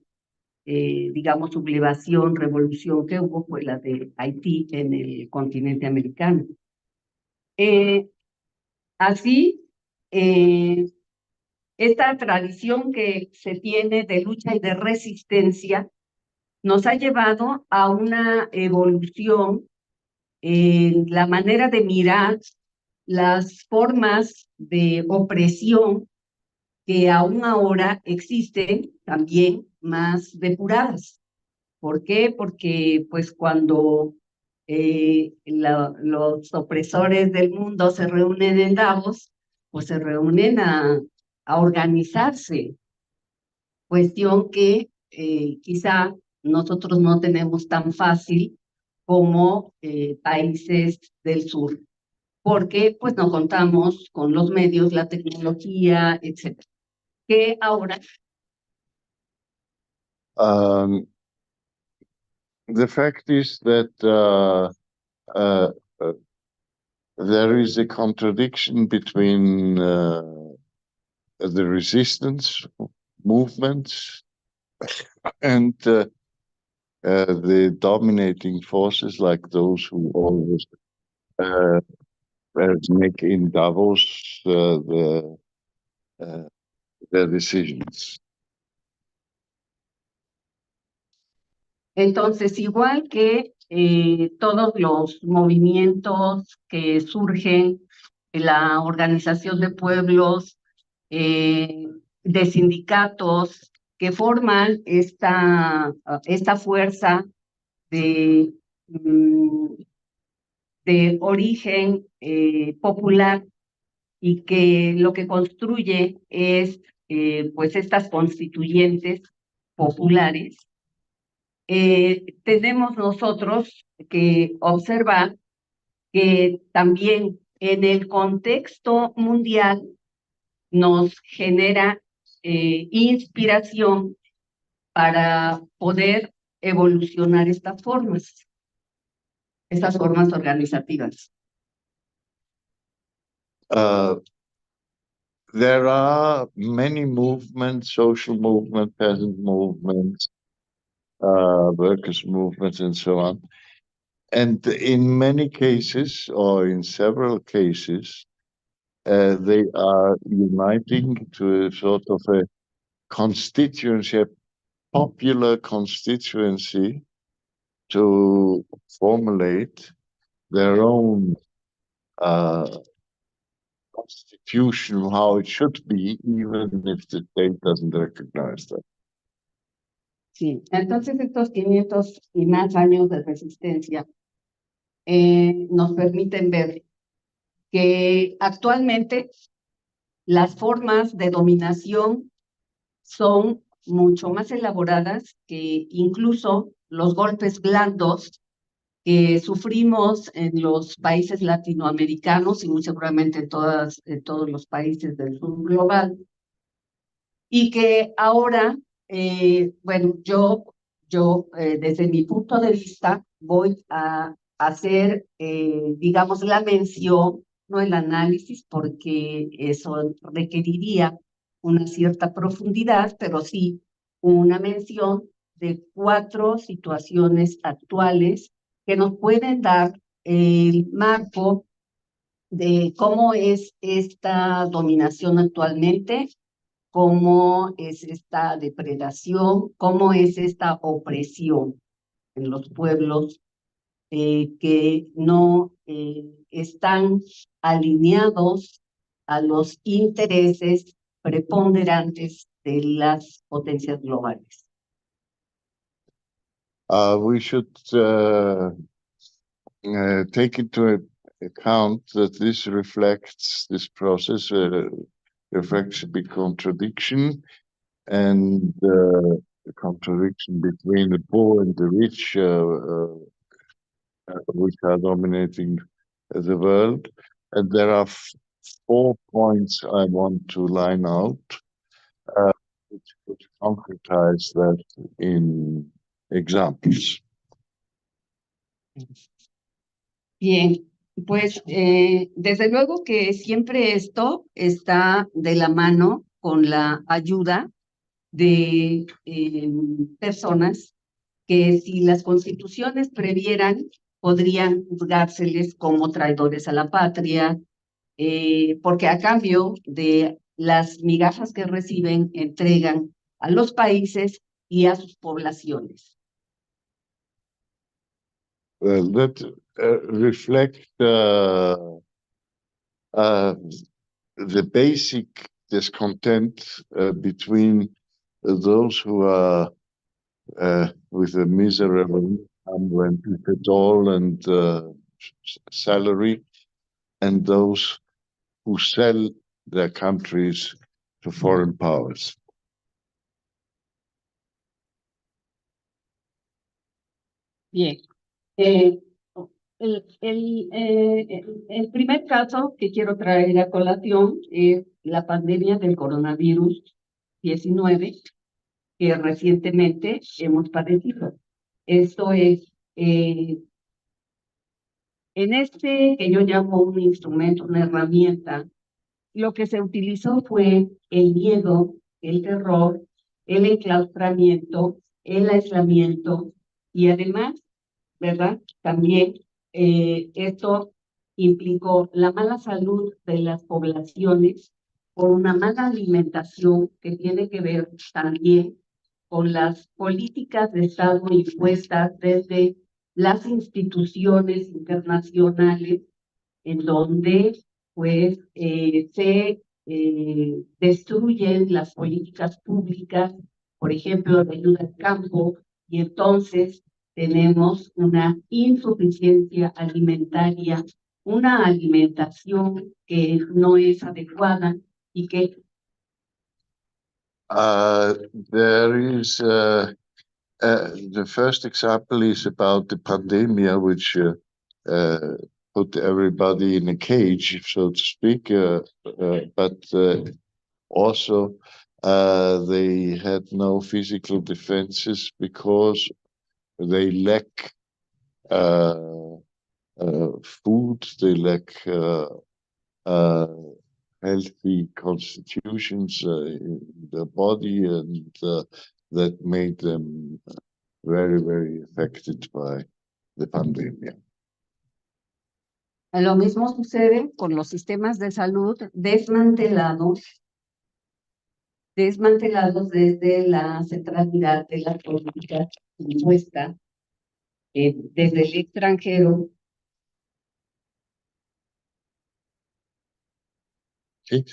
digamos, sublevación, revolución que hubo fue la de Haití en el continente americano. Así, esta tradición que se tiene de lucha y de resistencia nos ha llevado a una evolución en la manera de mirar las formas de opresión que aún ahora existen, también más depuradas. ¿Por qué? Porque pues cuando los opresores del mundo se reúnen en Davos, pues se reúnen a organizarse, cuestión que quizá nosotros no tenemos tan fácil como países del sur, porque pues no contamos con los medios, la tecnología, etcétera. Que ahora The fact is that uh, there is a contradiction between the resistance movements and the dominating forces, like those who always make in Davos their decisions. entonces, igual que todos los movimientos que surgen en la organización de pueblos, de sindicatos que forman esta fuerza de, de origen popular y que lo que construye es pues estas constituyentes populares. Tenemos nosotros que observar que también en el contexto mundial nos genera inspiración para poder evolucionar estas formas organizativas. There are many movements, social movement, peasant movements, workers' movements, and so on. And in many cases, or in several cases, they are uniting to a sort of a constituency, a popular constituency, to formulate their own constitution, how it should be, even if the state doesn't recognize that. Sí, entonces estos 500 y más años de resistencia nos permiten ver que actualmente las formas de dominación son mucho más elaboradas que incluso los golpes blandos que sufrimos en los países latinoamericanos y muy seguramente en todos los países del sur global. Y que ahora, bueno, yo desde mi punto de vista voy a hacer, digamos, la mención, no el análisis, porque eso requeriría una cierta profundidad, pero sí una mención de 4 situaciones actuales que nos pueden dar el marco de cómo es esta dominación actualmente, cómo es esta depredación, cómo es esta opresión en los pueblos que no están alineados a los intereses preponderantes de las potencias globales. We should take into account that this process reflects a big contradiction, and the contradiction between the poor and the rich, which are dominating the world. And there are 4 points I want to line out, which concretize that in examples. Bien, pues desde luego que siempre esto está de la mano con la ayuda de personas que si las constituciones previeran, podrían juzgárseles como traidores a la patria, porque a cambio de las migajas que reciben, entregan a los países y a sus poblaciones. That reflect the basic discontent between those who are with a miserable income, rent if at all, and salary, and those who sell their countries to foreign powers. Bien. El primer caso que quiero traer a colación es la pandemia del coronavirus 19 que recientemente hemos padecido. Esto es, en este que yo llamo un instrumento, una herramienta, lo que se utilizó fue el miedo, el terror, el enclaustramiento, el aislamiento y además, ¿verdad? También esto implicó la mala salud de las poblaciones por una mala alimentación que tiene que ver también con las políticas de Estado impuestas desde las instituciones internacionales, en donde pues se destruyen las políticas públicas, por ejemplo, de ayuda al campo, y entonces tenemos una insuficiencia alimentaria, una alimentación que no es adecuada y que There is the first example is about the pandemia, which put everybody in a cage, so to speak. But also, they had no physical defenses because they lack food, they lack healthy constitutions in the body, and that made them very, very affected by the pandemic. lo mismo sucede con los sistemas de salud desmantelados desde la centralidad de la política impuesta desde el extranjero. Sí,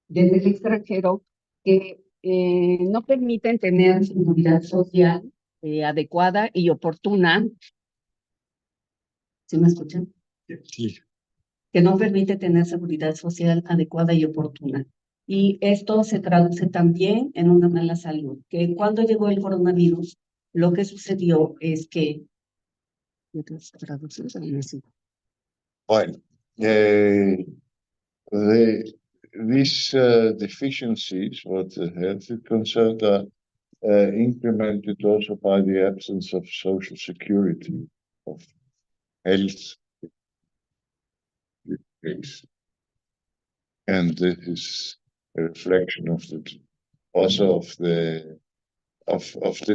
Desde el extranjero que no permiten tener seguridad social adecuada y oportuna. ¿Sí me escuchan? Sí. Que no permite tener seguridad social adecuada y oportuna. Y esto se traduce también en una mala salud, que cuando llegó el coronavirus, lo que sucedió es que... Bueno, these deficiencies, what the health is concerned, are incremented also by the absence of social security, of health. And this is a reflection of also of the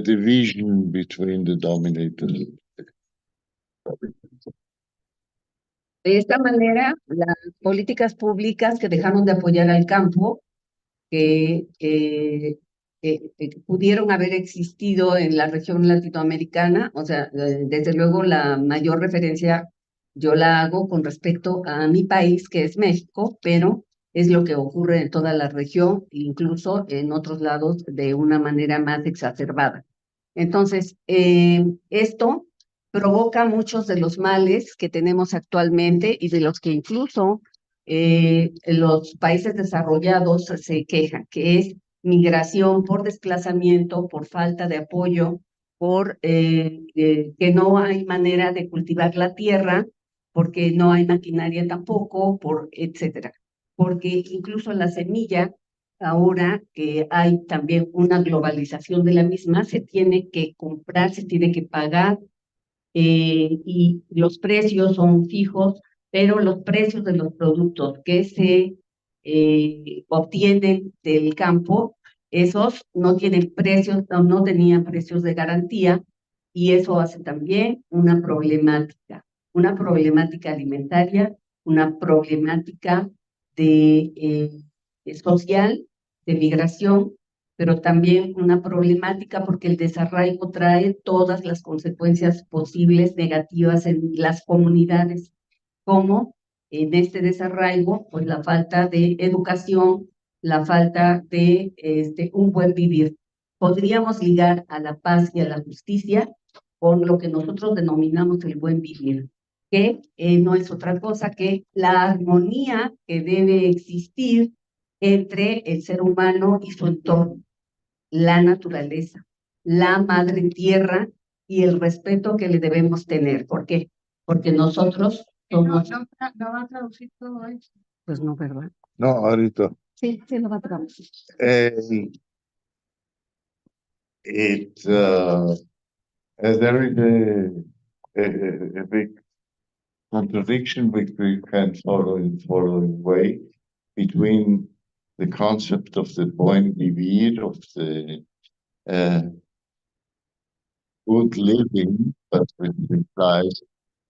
division between the dominators. De esta manera, las políticas públicas que dejaron de apoyar al campo, que pudieron haber existido en la región latinoamericana, o sea, desde luego la mayor referencia yo la hago con respecto a mi país, que es México, pero es lo que ocurre en toda la región, incluso en otros lados de una manera más exacerbada. Entonces, esto provoca muchos de los males que tenemos actualmente y de los que incluso los países desarrollados se quejan, que es migración por desplazamiento, por falta de apoyo, por que no hay manera de cultivar la tierra, porque no hay maquinaria tampoco, etcétera. Porque incluso la semilla ahora que hay también una globalización de la misma, se tiene que comprar, se tiene que pagar y los precios son fijos, pero los precios de los productos que se obtienen del campo, esos no tienen precios, no tenían precios de garantía y eso hace también una problemática alimentaria, una problemática social, de migración, pero también una problemática porque el desarraigo trae todas las consecuencias posibles negativas en las comunidades, como en este desarraigo, pues la falta de educación, la falta de un buen vivir. Podríamos ligar a la paz y a la justicia con lo que nosotros denominamos el buen vivir, que no es otra cosa que la armonía que debe existir entre el ser humano y su entorno, la naturaleza, la madre tierra y el respeto que le debemos tener. ¿Por qué? Porque nosotros somos... ¿No va a traducir todo eso? Pues no, ¿verdad? No, ahorita. Sí, sí lo va a traducir. There is a big contradiction which we can follow in the following way between the concept of the buen vivir, of the good living, but which implies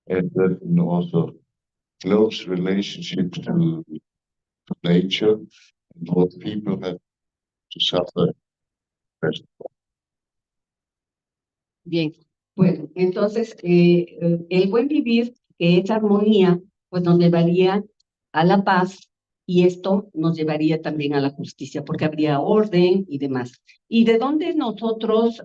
a certain also close relationship to nature and what people have to suffer. Bien, bueno, entonces el buen vivir, que es armonía, pues nos llevaría a la paz y esto nos llevaría también a la justicia, porque habría orden y demás. ¿Y de dónde nosotros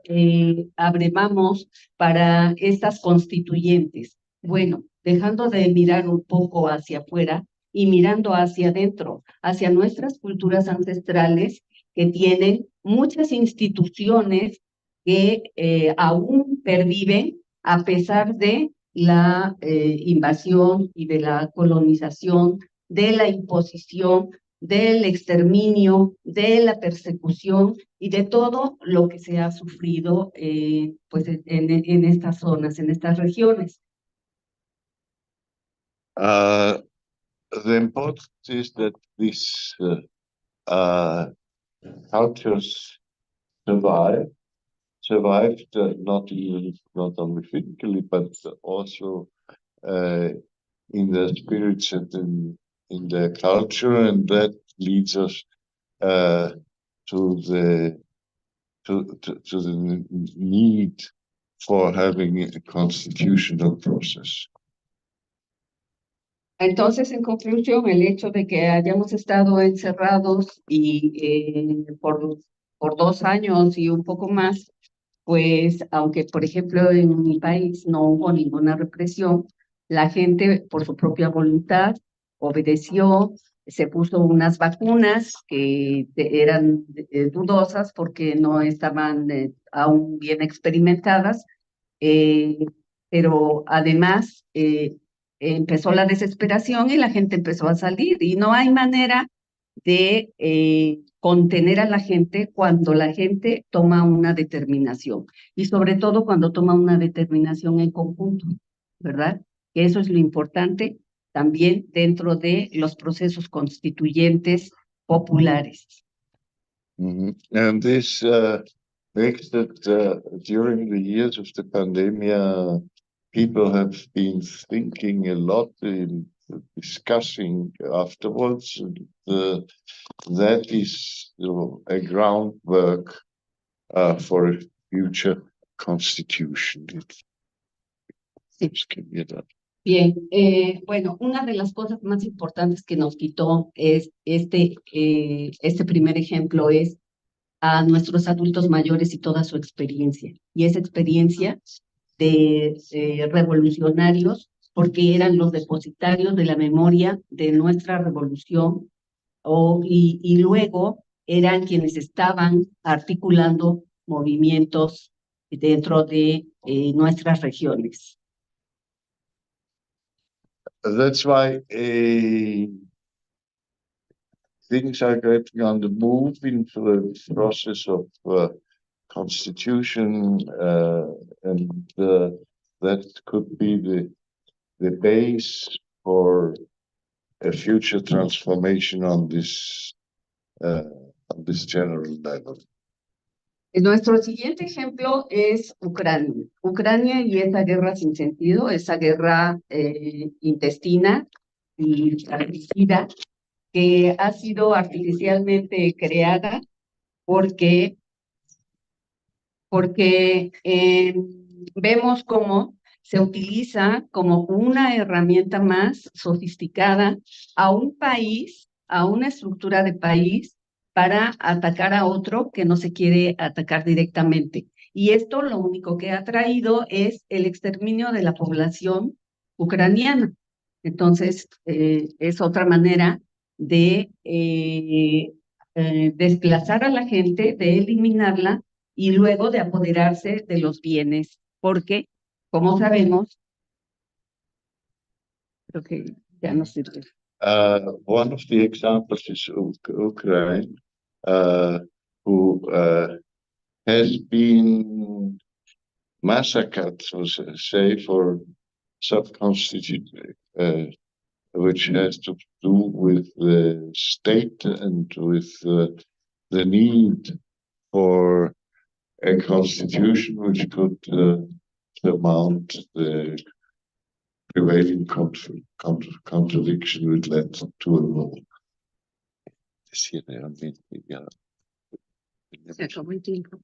abrevamos para estas constituyentes? Bueno, dejando de mirar un poco hacia afuera y mirando hacia adentro, hacia nuestras culturas ancestrales que tienen muchas instituciones que aún perviven a pesar de la invasión y de la colonización, de la imposición, del exterminio, de la persecución y de todo lo que se ha sufrido pues en estas zonas, en estas regiones. The importance is that these cultures survived not only physically but also in their spirits and in their culture, and that leads us to the need for having a constitutional process. Entonces, en conclusión, el hecho de que hayamos estado encerrados y por 2 años y un poco más, pues aunque, por ejemplo, en mi país no hubo ninguna represión, la gente por su propia voluntad obedeció, se puso unas vacunas que eran dudosas porque no estaban aún bien experimentadas, pero además empezó la desesperación y la gente empezó a salir y no hay manera de contener a la gente cuando la gente toma una determinación y sobre todo cuando toma una determinación en conjunto, ¿verdad? Que eso es lo importante también dentro de los procesos constituyentes populares. Mm-hmm. And this makes that during the years of the pandemic, people have been thinking a lot in discussing afterwards. That is a groundwork for a future constitution. Sí. Bien, bueno, una de las cosas más importantes que nos quitó es este primer ejemplo es a nuestros adultos mayores y toda su experiencia. Y esa experiencia de revolucionarios, porque eran los depositarios de la memoria de nuestra revolución, y luego eran quienes estaban articulando movimientos dentro de nuestras regiones. That's why things are getting on the move into the process of constitution, and that could be the base for a future transformation on this general level. Nuestro siguiente ejemplo es Ucrania. Ucrania y esa guerra sin sentido, esa guerra intestina y fratricida que ha sido artificialmente creada porque vemos cómo se utiliza como una herramienta más sofisticada a un país, a una estructura de país, para atacar a otro que no se quiere atacar directamente. Y esto lo único que ha traído es el exterminio de la población ucraniana. Entonces, es otra manera de desplazar a la gente, de eliminarla y luego de apoderarse de los bienes, porque, como sabemos, creo que ya no sirve. One of the examples is Ukraine, who has been massacred, so say, for subconstituted, which has to do with the state and with the need for a constitution which could surmount the prevailing contradiction which led to a war. Se acabó el tiempo.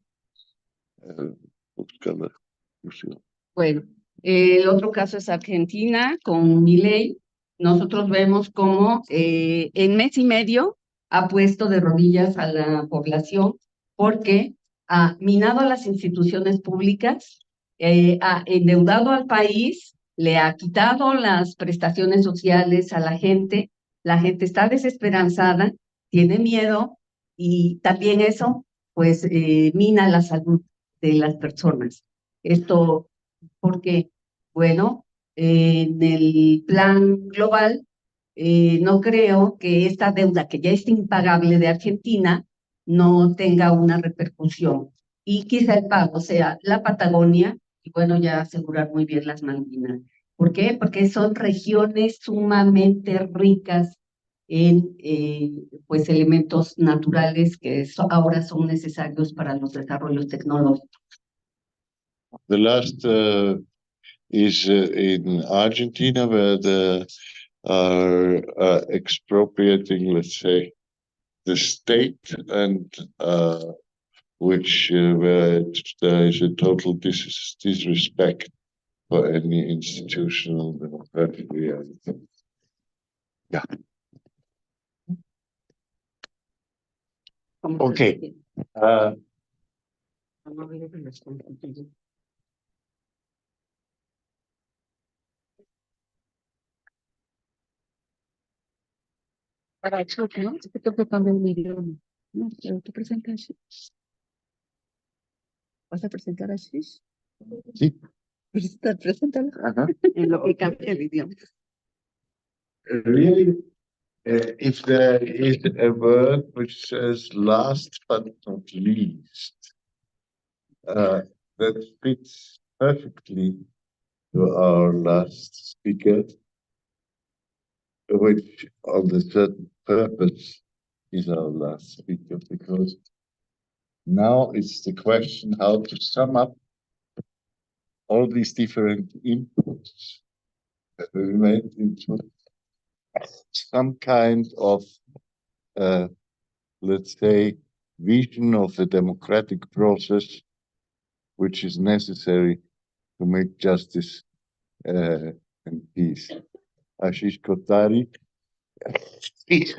Bueno, el otro caso es Argentina con Milei. Nosotros vemos cómo en mes y medio ha puesto de rodillas a la población porque ha minado las instituciones públicas, ha endeudado al país, le ha quitado las prestaciones sociales a la gente está desesperanzada, tiene miedo y también eso pues mina la salud de las personas. Esto porque, bueno, en el plan global, no creo que esta deuda que ya es impagable de Argentina no tenga una repercusión. Y quizá el pago sea la Patagonia y, bueno, ya asegurar muy bien las Malvinas. ¿Por qué? Porque son regiones sumamente ricas en pues elementos naturales que ahora son necesarios para los desarrollos tecnológicos. The last is in Argentina, where they are expropriating, let's say, the state, and where there is a total disrespect for any institutional democratic reality. Yeah. Okay. Para eso, ¿no? Es que tengo que cambiar el idioma. No, pero tú presentas. ¿Vas a presentar así? Sí. Preséntalo. En lo que cambia el idioma. Really, if there is a word which says last but not least, that fits perfectly to our last speaker, which on the certain purpose is our last speaker, because now it's the question how to sum up all these different inputs that we made into some kind of, let's say, vision of a democratic process which is necessary to make justice and peace. Ashish Kotari is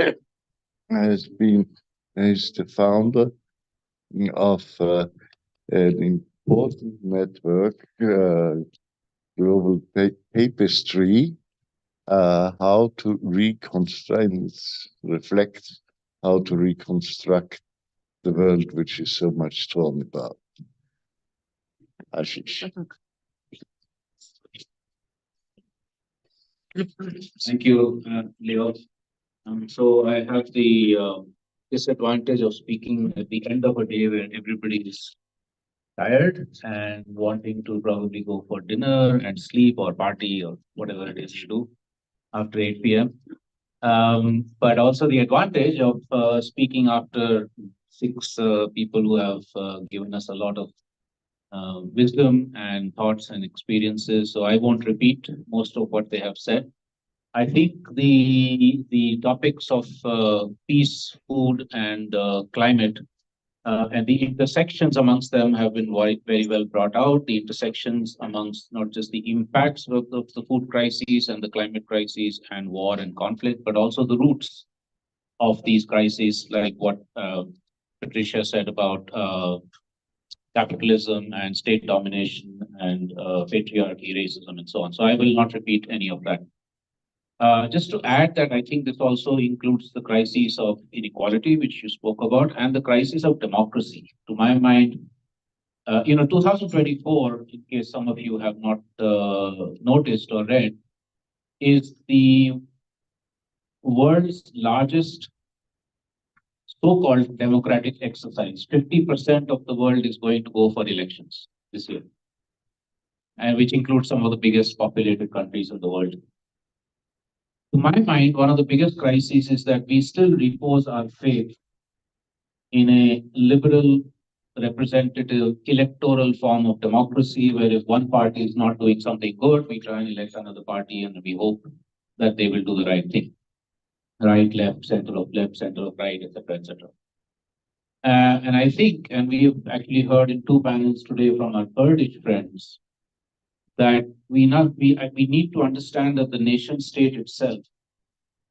the founder of an important network, Global Tapestry, how to reflect how to reconstruct the world which is so much torn about. Ashish. Thank you, Leo. So I have the disadvantage of speaking at the end of a day where everybody is tired and wanting to probably go for dinner and sleep or party or whatever it is you do after 8 p.m. But also the advantage of speaking after six people who have given us a lot of wisdom and thoughts and experiences. So I won't repeat most of what they have said. I think the topics of peace, food, and climate and the intersections amongst them have been very well brought out. The intersections amongst not just the impacts of the food crises and the climate crises and war and conflict, but also the roots of these crises, like what Patricia said about capitalism and state domination and patriarchy, racism, and so on. So I will not repeat any of that. Just to add that I think this also includes the crises of inequality, which you spoke about, and the crisis of democracy. To my mind, 2024, in case some of you have not noticed or read, is the world's largest so-called democratic exercise. 50% of the world is going to go for elections this year, and which includes some of the biggest populated countries in the world. To my mind, one of the biggest crises is that we still repose our faith in a liberal, representative, electoral form of democracy, where if one party is not doing something good, we try and elect another party and we hope that they will do the right thing. Right, left, center of right, etc., etc. And I think, and we have actually heard in two panels today from our Kurdish friends, that we need to understand that the nation state itself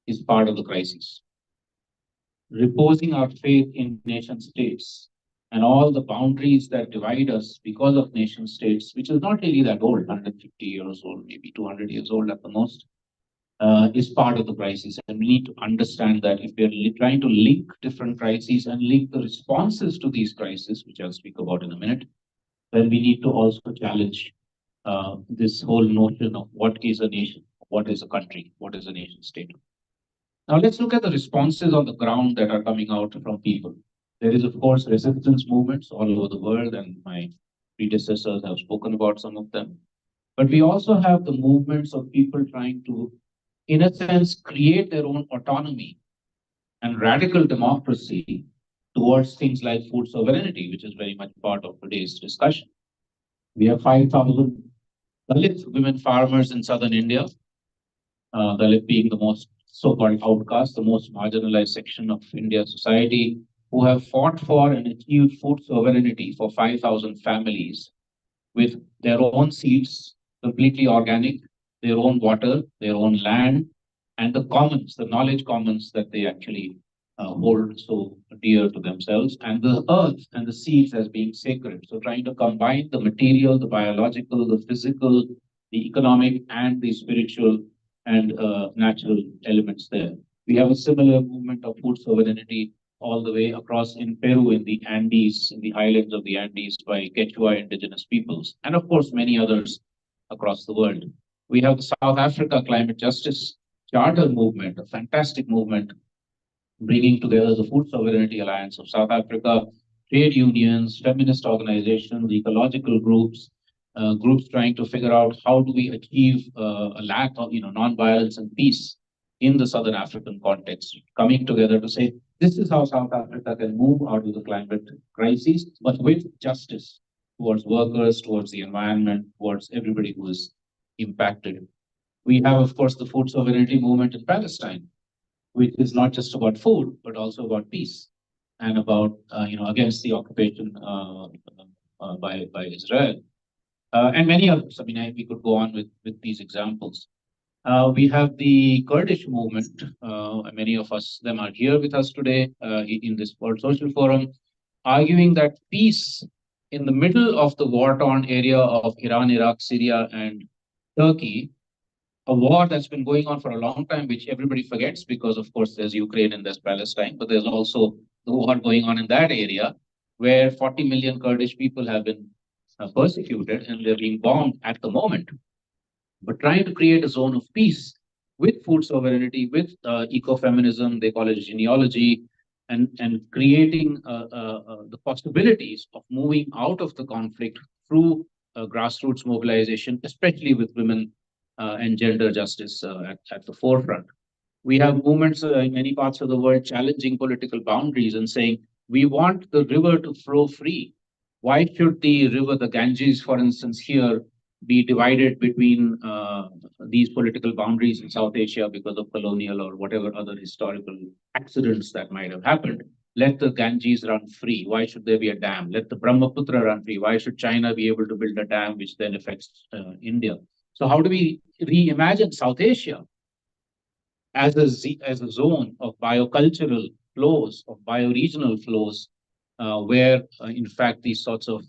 is part of the crisis. Reposing our faith in nation states and all the boundaries that divide us because of nation states, which is not really that old, 150 years old, maybe 200 years old at the most, is part of the crisis. And we need to understand that if we're trying to link different crises and link the responses to these crises, which I'll speak about in a minute, then we need to also challenge this whole notion of what is a nation, what is a country, what is a nation state. Now let's look at the responses on the ground that are coming out from people. There is, of course, resistance movements all over the world, and my predecessors have spoken about some of them. But we also have the movements of people trying to, in a sense, create their own autonomy and radical democracy towards things like food sovereignty, which is very much part of today's discussion. We have 5,000 Dalit women farmers in southern India, Dalit being the most so-called outcast, the most marginalized section of Indian society, who have fought for and achieved food sovereignty for 5,000 families with their own seeds, completely organic, their own water, their own land, and the commons, the knowledge commons that they actually hold so dear to themselves, and the earth and the seeds as being sacred. So trying to combine the material, the biological, the physical, the economic, and the spiritual and natural elements there. We have a similar movement of food sovereignty all the way across in Peru, in the Andes, in the highlands of the Andes by Quechua indigenous peoples, and of course many others across the world. We have the South Africa Climate Justice Charter movement, a fantastic movement bringing together the Food Sovereignty Alliance of South Africa, trade unions, feminist organizations, ecological groups, groups trying to figure out how do we achieve a lack of non-violence and peace in the Southern African context, coming together to say, this is how South Africa can move out of the climate crisis, but with justice towards workers, towards the environment, towards everybody who is impacted. We have, of course, the food sovereignty movement in Palestine, which is not just about food, but also about peace and about, against the occupation by Israel. And many others. I mean, we could go on with these examples. We have the Kurdish movement. Many of them are here with us today in this World Social Forum, arguing that peace in the middle of the war-torn area of Iran, Iraq, Syria, and Turkey, a war that's been going on for a long time, which everybody forgets because, of course, there's Ukraine and there's Palestine, but there's also the war going on in that area where 40 million Kurdish people have been persecuted and they're being bombed at the moment. But trying to create a zone of peace with food sovereignty, with ecofeminism, they call it genealogy, and creating the possibilities of moving out of the conflict through grassroots mobilization, especially with women and gender justice at the forefront. We have movements in many parts of the world challenging political boundaries and saying, we want the river to flow free. Why should the river, the Ganges, for instance, here, be divided between these political boundaries in South Asia because of colonial or whatever other historical accidents that might have happened? Let the Ganges run free. Why should there be a dam? Let the Brahmaputra run free. Why should China be able to build a dam which then affects India? So how do we reimagine South Asia as a zone of biocultural flows, of bioregional flows, where in fact these sorts of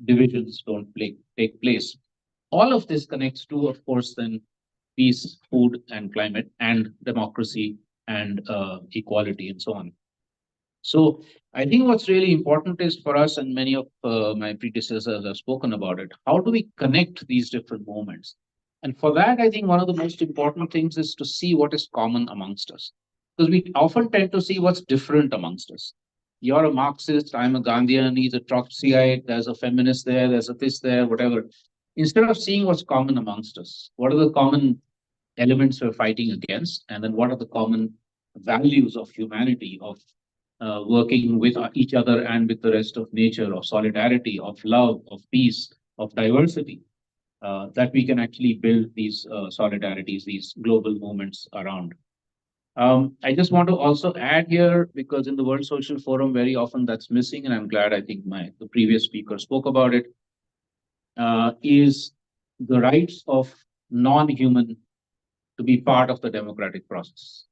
divisions don't take place? All of this connects to, of course, then peace, food, and climate, and democracy, and equality, and so on. So I think what's really important is for us, and many of my predecessors have spoken about it, how do we connect these different moments? And for that, I think one of the most important things is to see what is common amongst us. Because we often tend to see what's different amongst us. You're a Marxist, I'm a Gandhian, he's a Trotskyite, there's a feminist there, there's a this there, whatever. Instead of seeing what's common amongst us, what are the common elements we're fighting against? And then what are the common values of humanity, of working with each other and with the rest of nature, of solidarity, of love, of peace, of diversity, that we can actually build these solidarities, these global movements around. I just want to also add here, because in the World Social Forum, very often that's missing, and I'm glad I think the previous speaker spoke about it, is the rights of non-human to be part of the democratic process.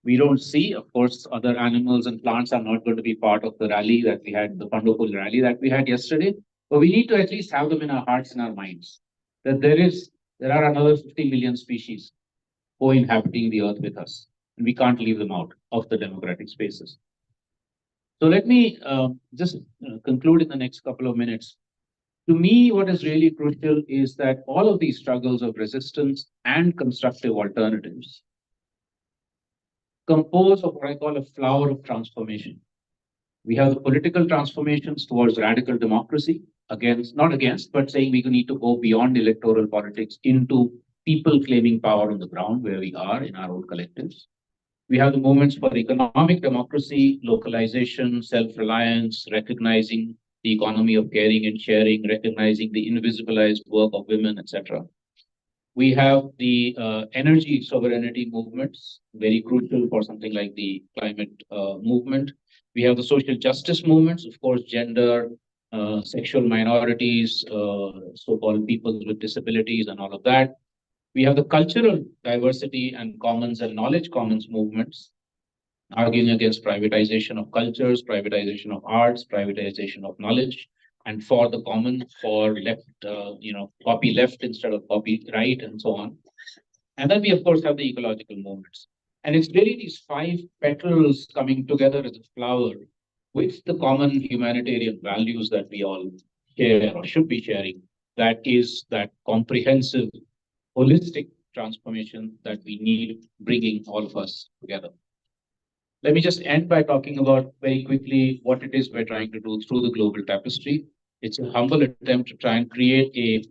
We don't see, of course, other animals and plants are not going to be part of the rally that we had, the Pandopul rally that we had yesterday, but we need to at least have them in our hearts and our minds, that there are another 50 million species co-inhabiting the earth with us, and we can't leave them out of the democratic spaces. So let me just conclude in the next couple of minutes. To me, what is really crucial is that all of these struggles of resistance and constructive alternatives compose of what I call a flower of transformation. We have the political transformations towards radical democracy, not against, but saying we need to go beyond electoral politics into people claiming power on the ground where we are in our own collectives. We have the movements for economic democracy, localization, self-reliance, recognizing the economy of caring and sharing, recognizing the invisibilized work of women, etc. We have the energy sovereignty movements, very crucial for something like the climate movement. We have the social justice movements, of course, gender, sexual minorities, so-called people with disabilities and all of that. We have the cultural diversity and commons and knowledge commons movements, arguing against privatization of cultures, privatization of arts, privatization of knowledge, and for the common, for left, copy left instead of copy right, and so on. And then we, of course, have the ecological movements. And it's really these 5 petals coming together as a flower with the common humanitarian values that we all share or should be sharing. That is that comprehensive, holistic transformation that we need, bringing all of us together. Let me just end by talking about very quickly what it is we're trying to do through the global tapestry. It's a humble attempt to try and create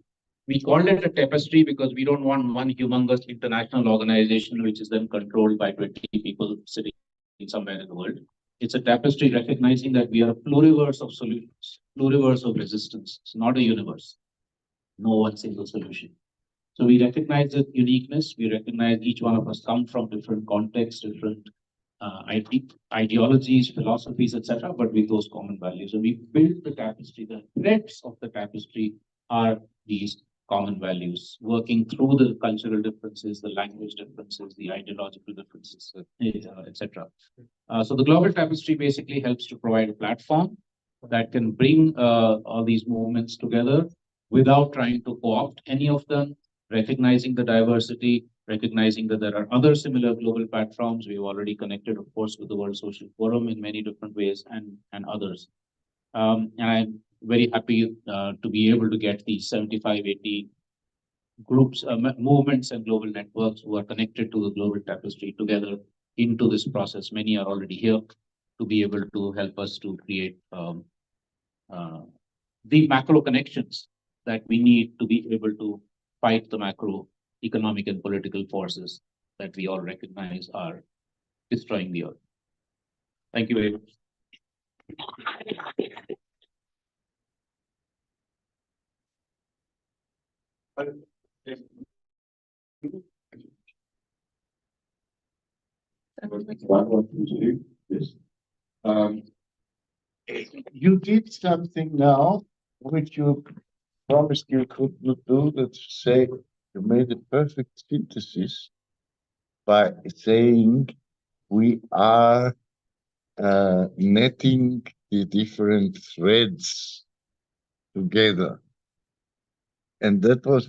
we called it a tapestry because we don't want one humongous international organization which is then controlled by 20 people sitting somewhere in the world. It's a tapestry recognizing that we are a pluriverse of solutions, pluriverse of resistance. It's not a universe, no one single solution. So we recognize the uniqueness. We recognize each one of us come from different contexts, different ideologies, philosophies, etc., but with those common values. And we build the tapestry. The threads of the tapestry are these common values, working through the cultural differences, the language differences, the ideological differences, etc. So the global tapestry basically helps to provide a platform that can bring all these movements together without trying to co-opt any of them, recognizing the diversity, recognizing that there are other similar global platforms. We've already connected, of course, with the World Social Forum in many different ways and others. And I'm very happy to be able to get the 75, 80 groups, movements and global networks who are connected to the global tapestry together into this process. Many are already here to be able to help us to create the macro connections that we need to be able to fight the macro economic and political forces that we all recognize are destroying the earth. Thank you very much. You did something now which you promised you could not do, that say you made a perfect synthesis by saying we are netting the different threads together. And that was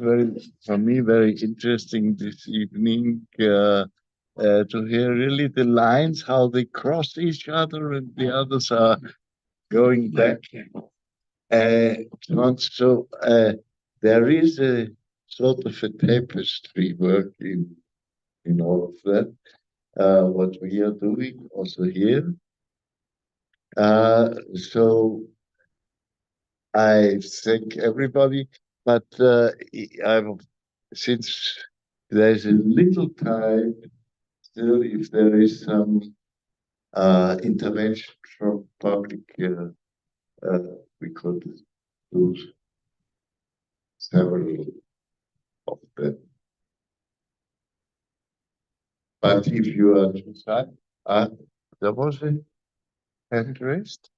for me, very interesting this evening to hear really the lines, how they cross each other and the others are going back. So there is a sort of a tapestry work in all of that, what we are doing also here. So I thank everybody, but since there's a little time still, if there is some intervention from public, we could do several of them. But if you are too shy, there was a hand raised.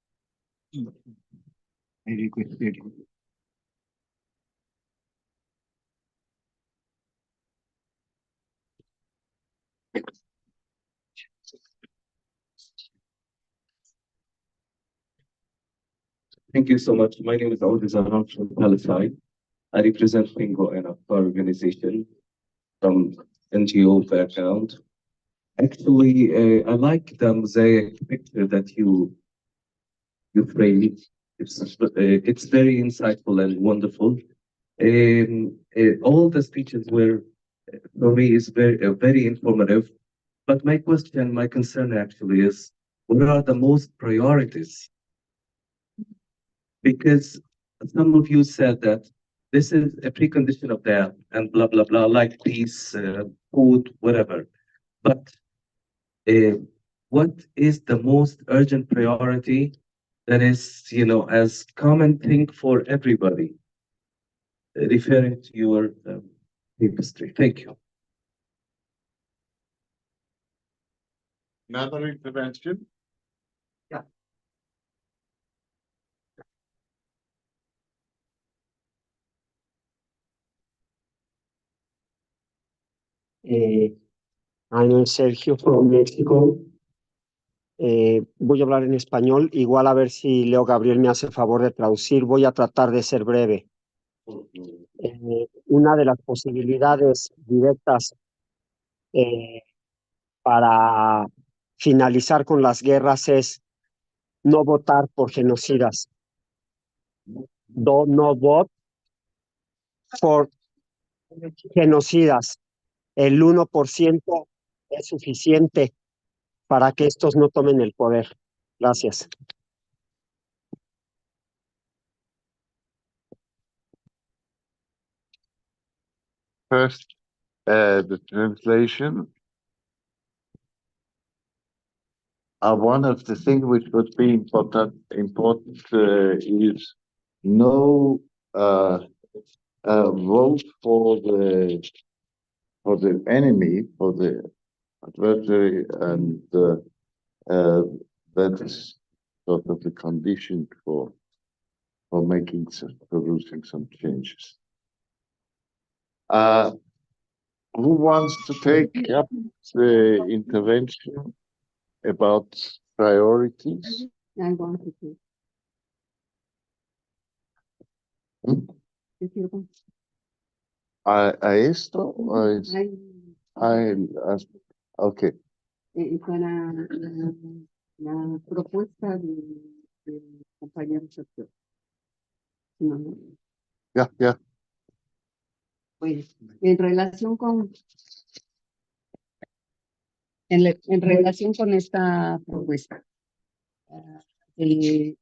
Very good. Thank you so much. My name is Aoud Zahan from Palestine. I represent Fingo and our organization from NGO background. Actually, I like the mosaic picture that you framed. It's very insightful and wonderful. All the speeches were, for me, is very informative. But my question, my concern actually is, what are the most priorities? Because some of you said that this is a precondition of that and blah, blah, blah, like peace, food, whatever. But what is the most urgent priority that is, as common thing for everybody, referring to your history? Thank you. Another intervention? Yeah. I'm Sergio from Mexico. Voy a hablar en español, igual a ver si Leo Gabriel me hace favor de traducir. Voy a tratar de ser breve. Una de las posibilidades directas para finalizar con las guerras es no votar por genocidas. Do not vote for genocidas. El 1% es suficiente para que estos no tomen el poder. Gracias. First, the translation. One of the things which would be important is no vote for the enemy, for the adversary, and that is sort of the condition for producing some changes. Who wants to take up the intervention about priorities? I wanted to. ¿A esto? Okay. Para la propuesta del compañero Sergio. No. Yeah. Pues, en relación con en relación con esta propuesta. eh,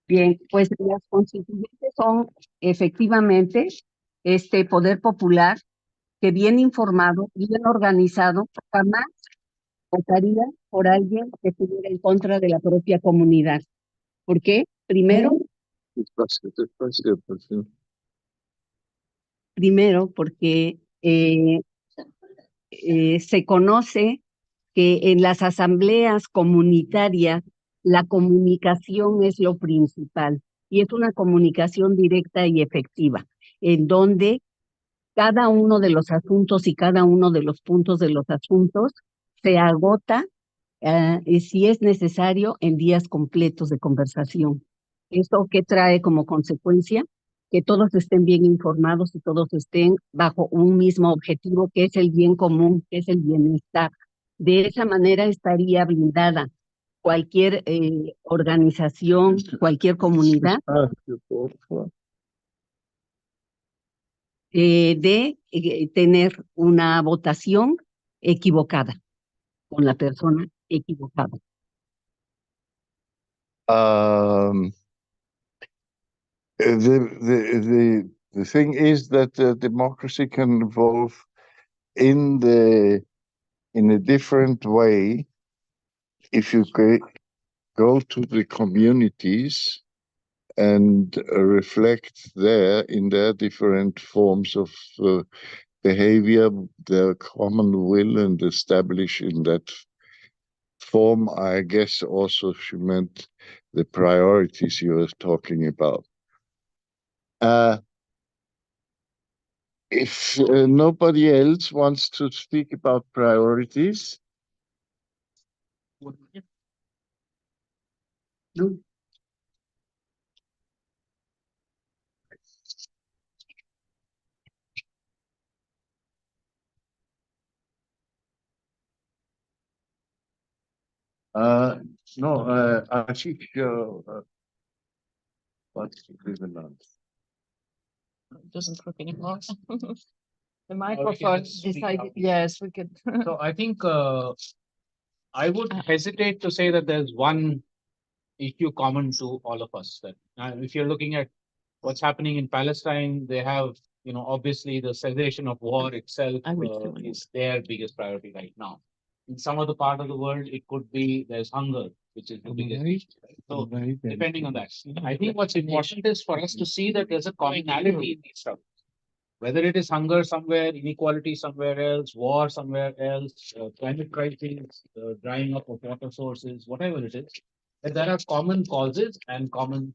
Bien, pues las constituyentes son efectivamente este poder popular que bien informado, bien organizado, jamás votaría por alguien que estuviera en contra de la propia comunidad. ¿Por qué? Primero, porque se conoce que en las asambleas comunitarias la comunicación es lo principal y es una comunicación directa y efectiva, en donde cada uno de los asuntos y cada uno de los puntos de los asuntos se agota, si es necesario, en días completos de conversación. ¿Esto qué trae como consecuencia? Que todos estén bien informados y todos estén bajo un mismo objetivo, que es el bien común, que es el bienestar. De esa manera estaría blindada cualquier organización, cualquier comunidad de tener una votación equivocada con la persona equivocada. The thing is that democracy can evolve in a different way if you go to the communities and reflect there in their different forms of behavior, their common will, and establish in that form. I guess also she meant the priorities you were talking about. If nobody else wants to speak about priorities. No. No, I think what's equivalent. It doesn't work anymore. The microphone decided, yes, we could. So I think I would hesitate to say that there's one issue common to all of us. That if you're looking at what's happening in Palestine, they have, obviously the cessation of war itself is their biggest priority right now. In some other part of the world, it could be there's hunger, which is the biggest issue. Right? So depending on that, I think what's important is for us to see that there's a commonality in these struggles. Whether it is hunger somewhere, inequality somewhere else, war somewhere else, climate crisis, drying up of water sources, whatever it is, that there are common causes and common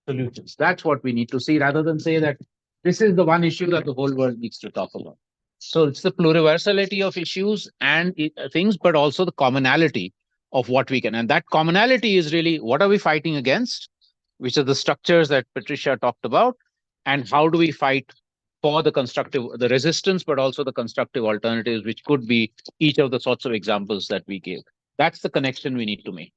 solutions. That's what we need to see, rather than say that this is the one issue that the whole world needs to talk about. So it's the pluriversality of issues and things, but also the commonality of what we can. And that commonality is really, what are we fighting against? Which are the structures that Patricia talked about, and how do we fight for the resistance, but also the constructive alternatives, which could be each of the sorts of examples that we gave. That's the connection we need to make.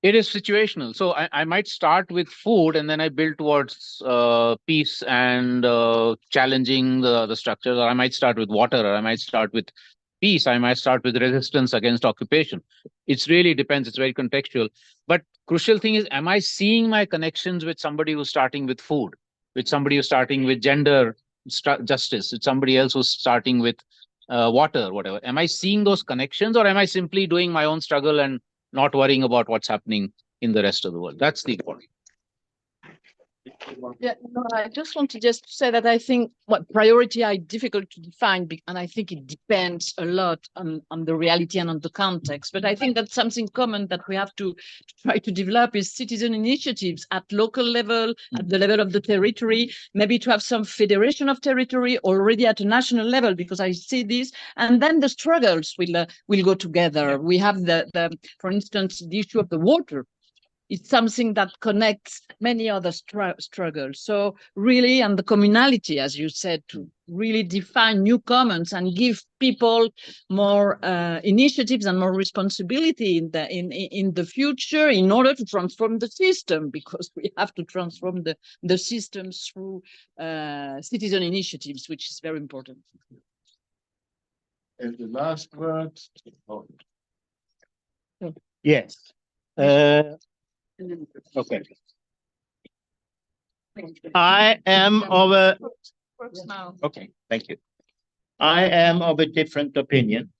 It is situational. So I might start with food and then I build towards peace and challenging the structures, or I might start with water, or I might start with peace, I might start with resistance against occupation. It's really depends. It's very contextual. But crucial thing is, am I seeing my connections with somebody who's starting with food, with somebody who's starting with gender justice, with somebody else who's starting with water, whatever? Am I seeing those connections, or am I simply doing my own struggle and not worrying about what's happening in the rest of the world? That's the important. Yeah, no, I just want to say that I think what priority are difficult to define, and I think it depends a lot on the reality and on the context. But I think that's something common that we have to try to develop is citizen initiatives at local level, at the level of the territory, maybe to have some federation of territory already at a national level, because I see this, and then the struggles will go together. We have for instance, the issue of the water. it's something that connects many other struggles. So really, and the communality, as you said, to really define new commons and give people more initiatives and more responsibility in the future in order to transform the system, because we have to transform the systems through citizen initiatives, which is very important. And the last word. Yes. Okay. I am of a. Okay, thank you. I am of a different opinion.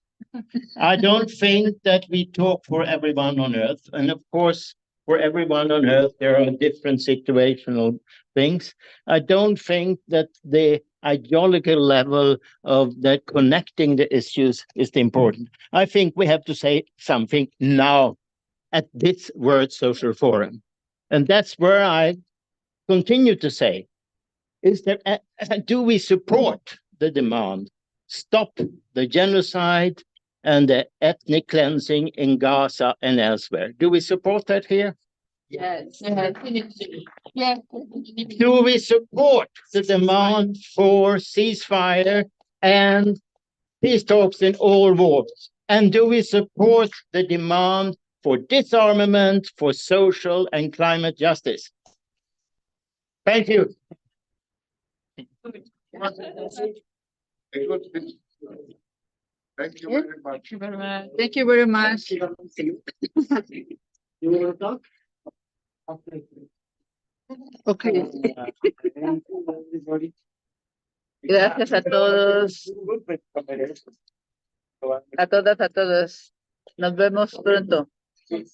I don't think that we talk for everyone on Earth. And of course, for everyone on Earth, there are different situational things. I don't think that the ideological level of that connecting the issues is the important. I think we have to say something now at this World Social Forum. And that's where I continue to say, is that do we support the demand, stop the genocide and the ethnic cleansing in Gaza and elsewhere? Do we support that here? Yes. Yes. Do we support the demand for ceasefire and peace talks in all wars? And do we support the demand for disarmament, for social and climate justice? Thank you. Thank you very much. Thank you very much. You want to talk? Okay. Gracias a todos. A todas, a todos. Nos vemos pronto.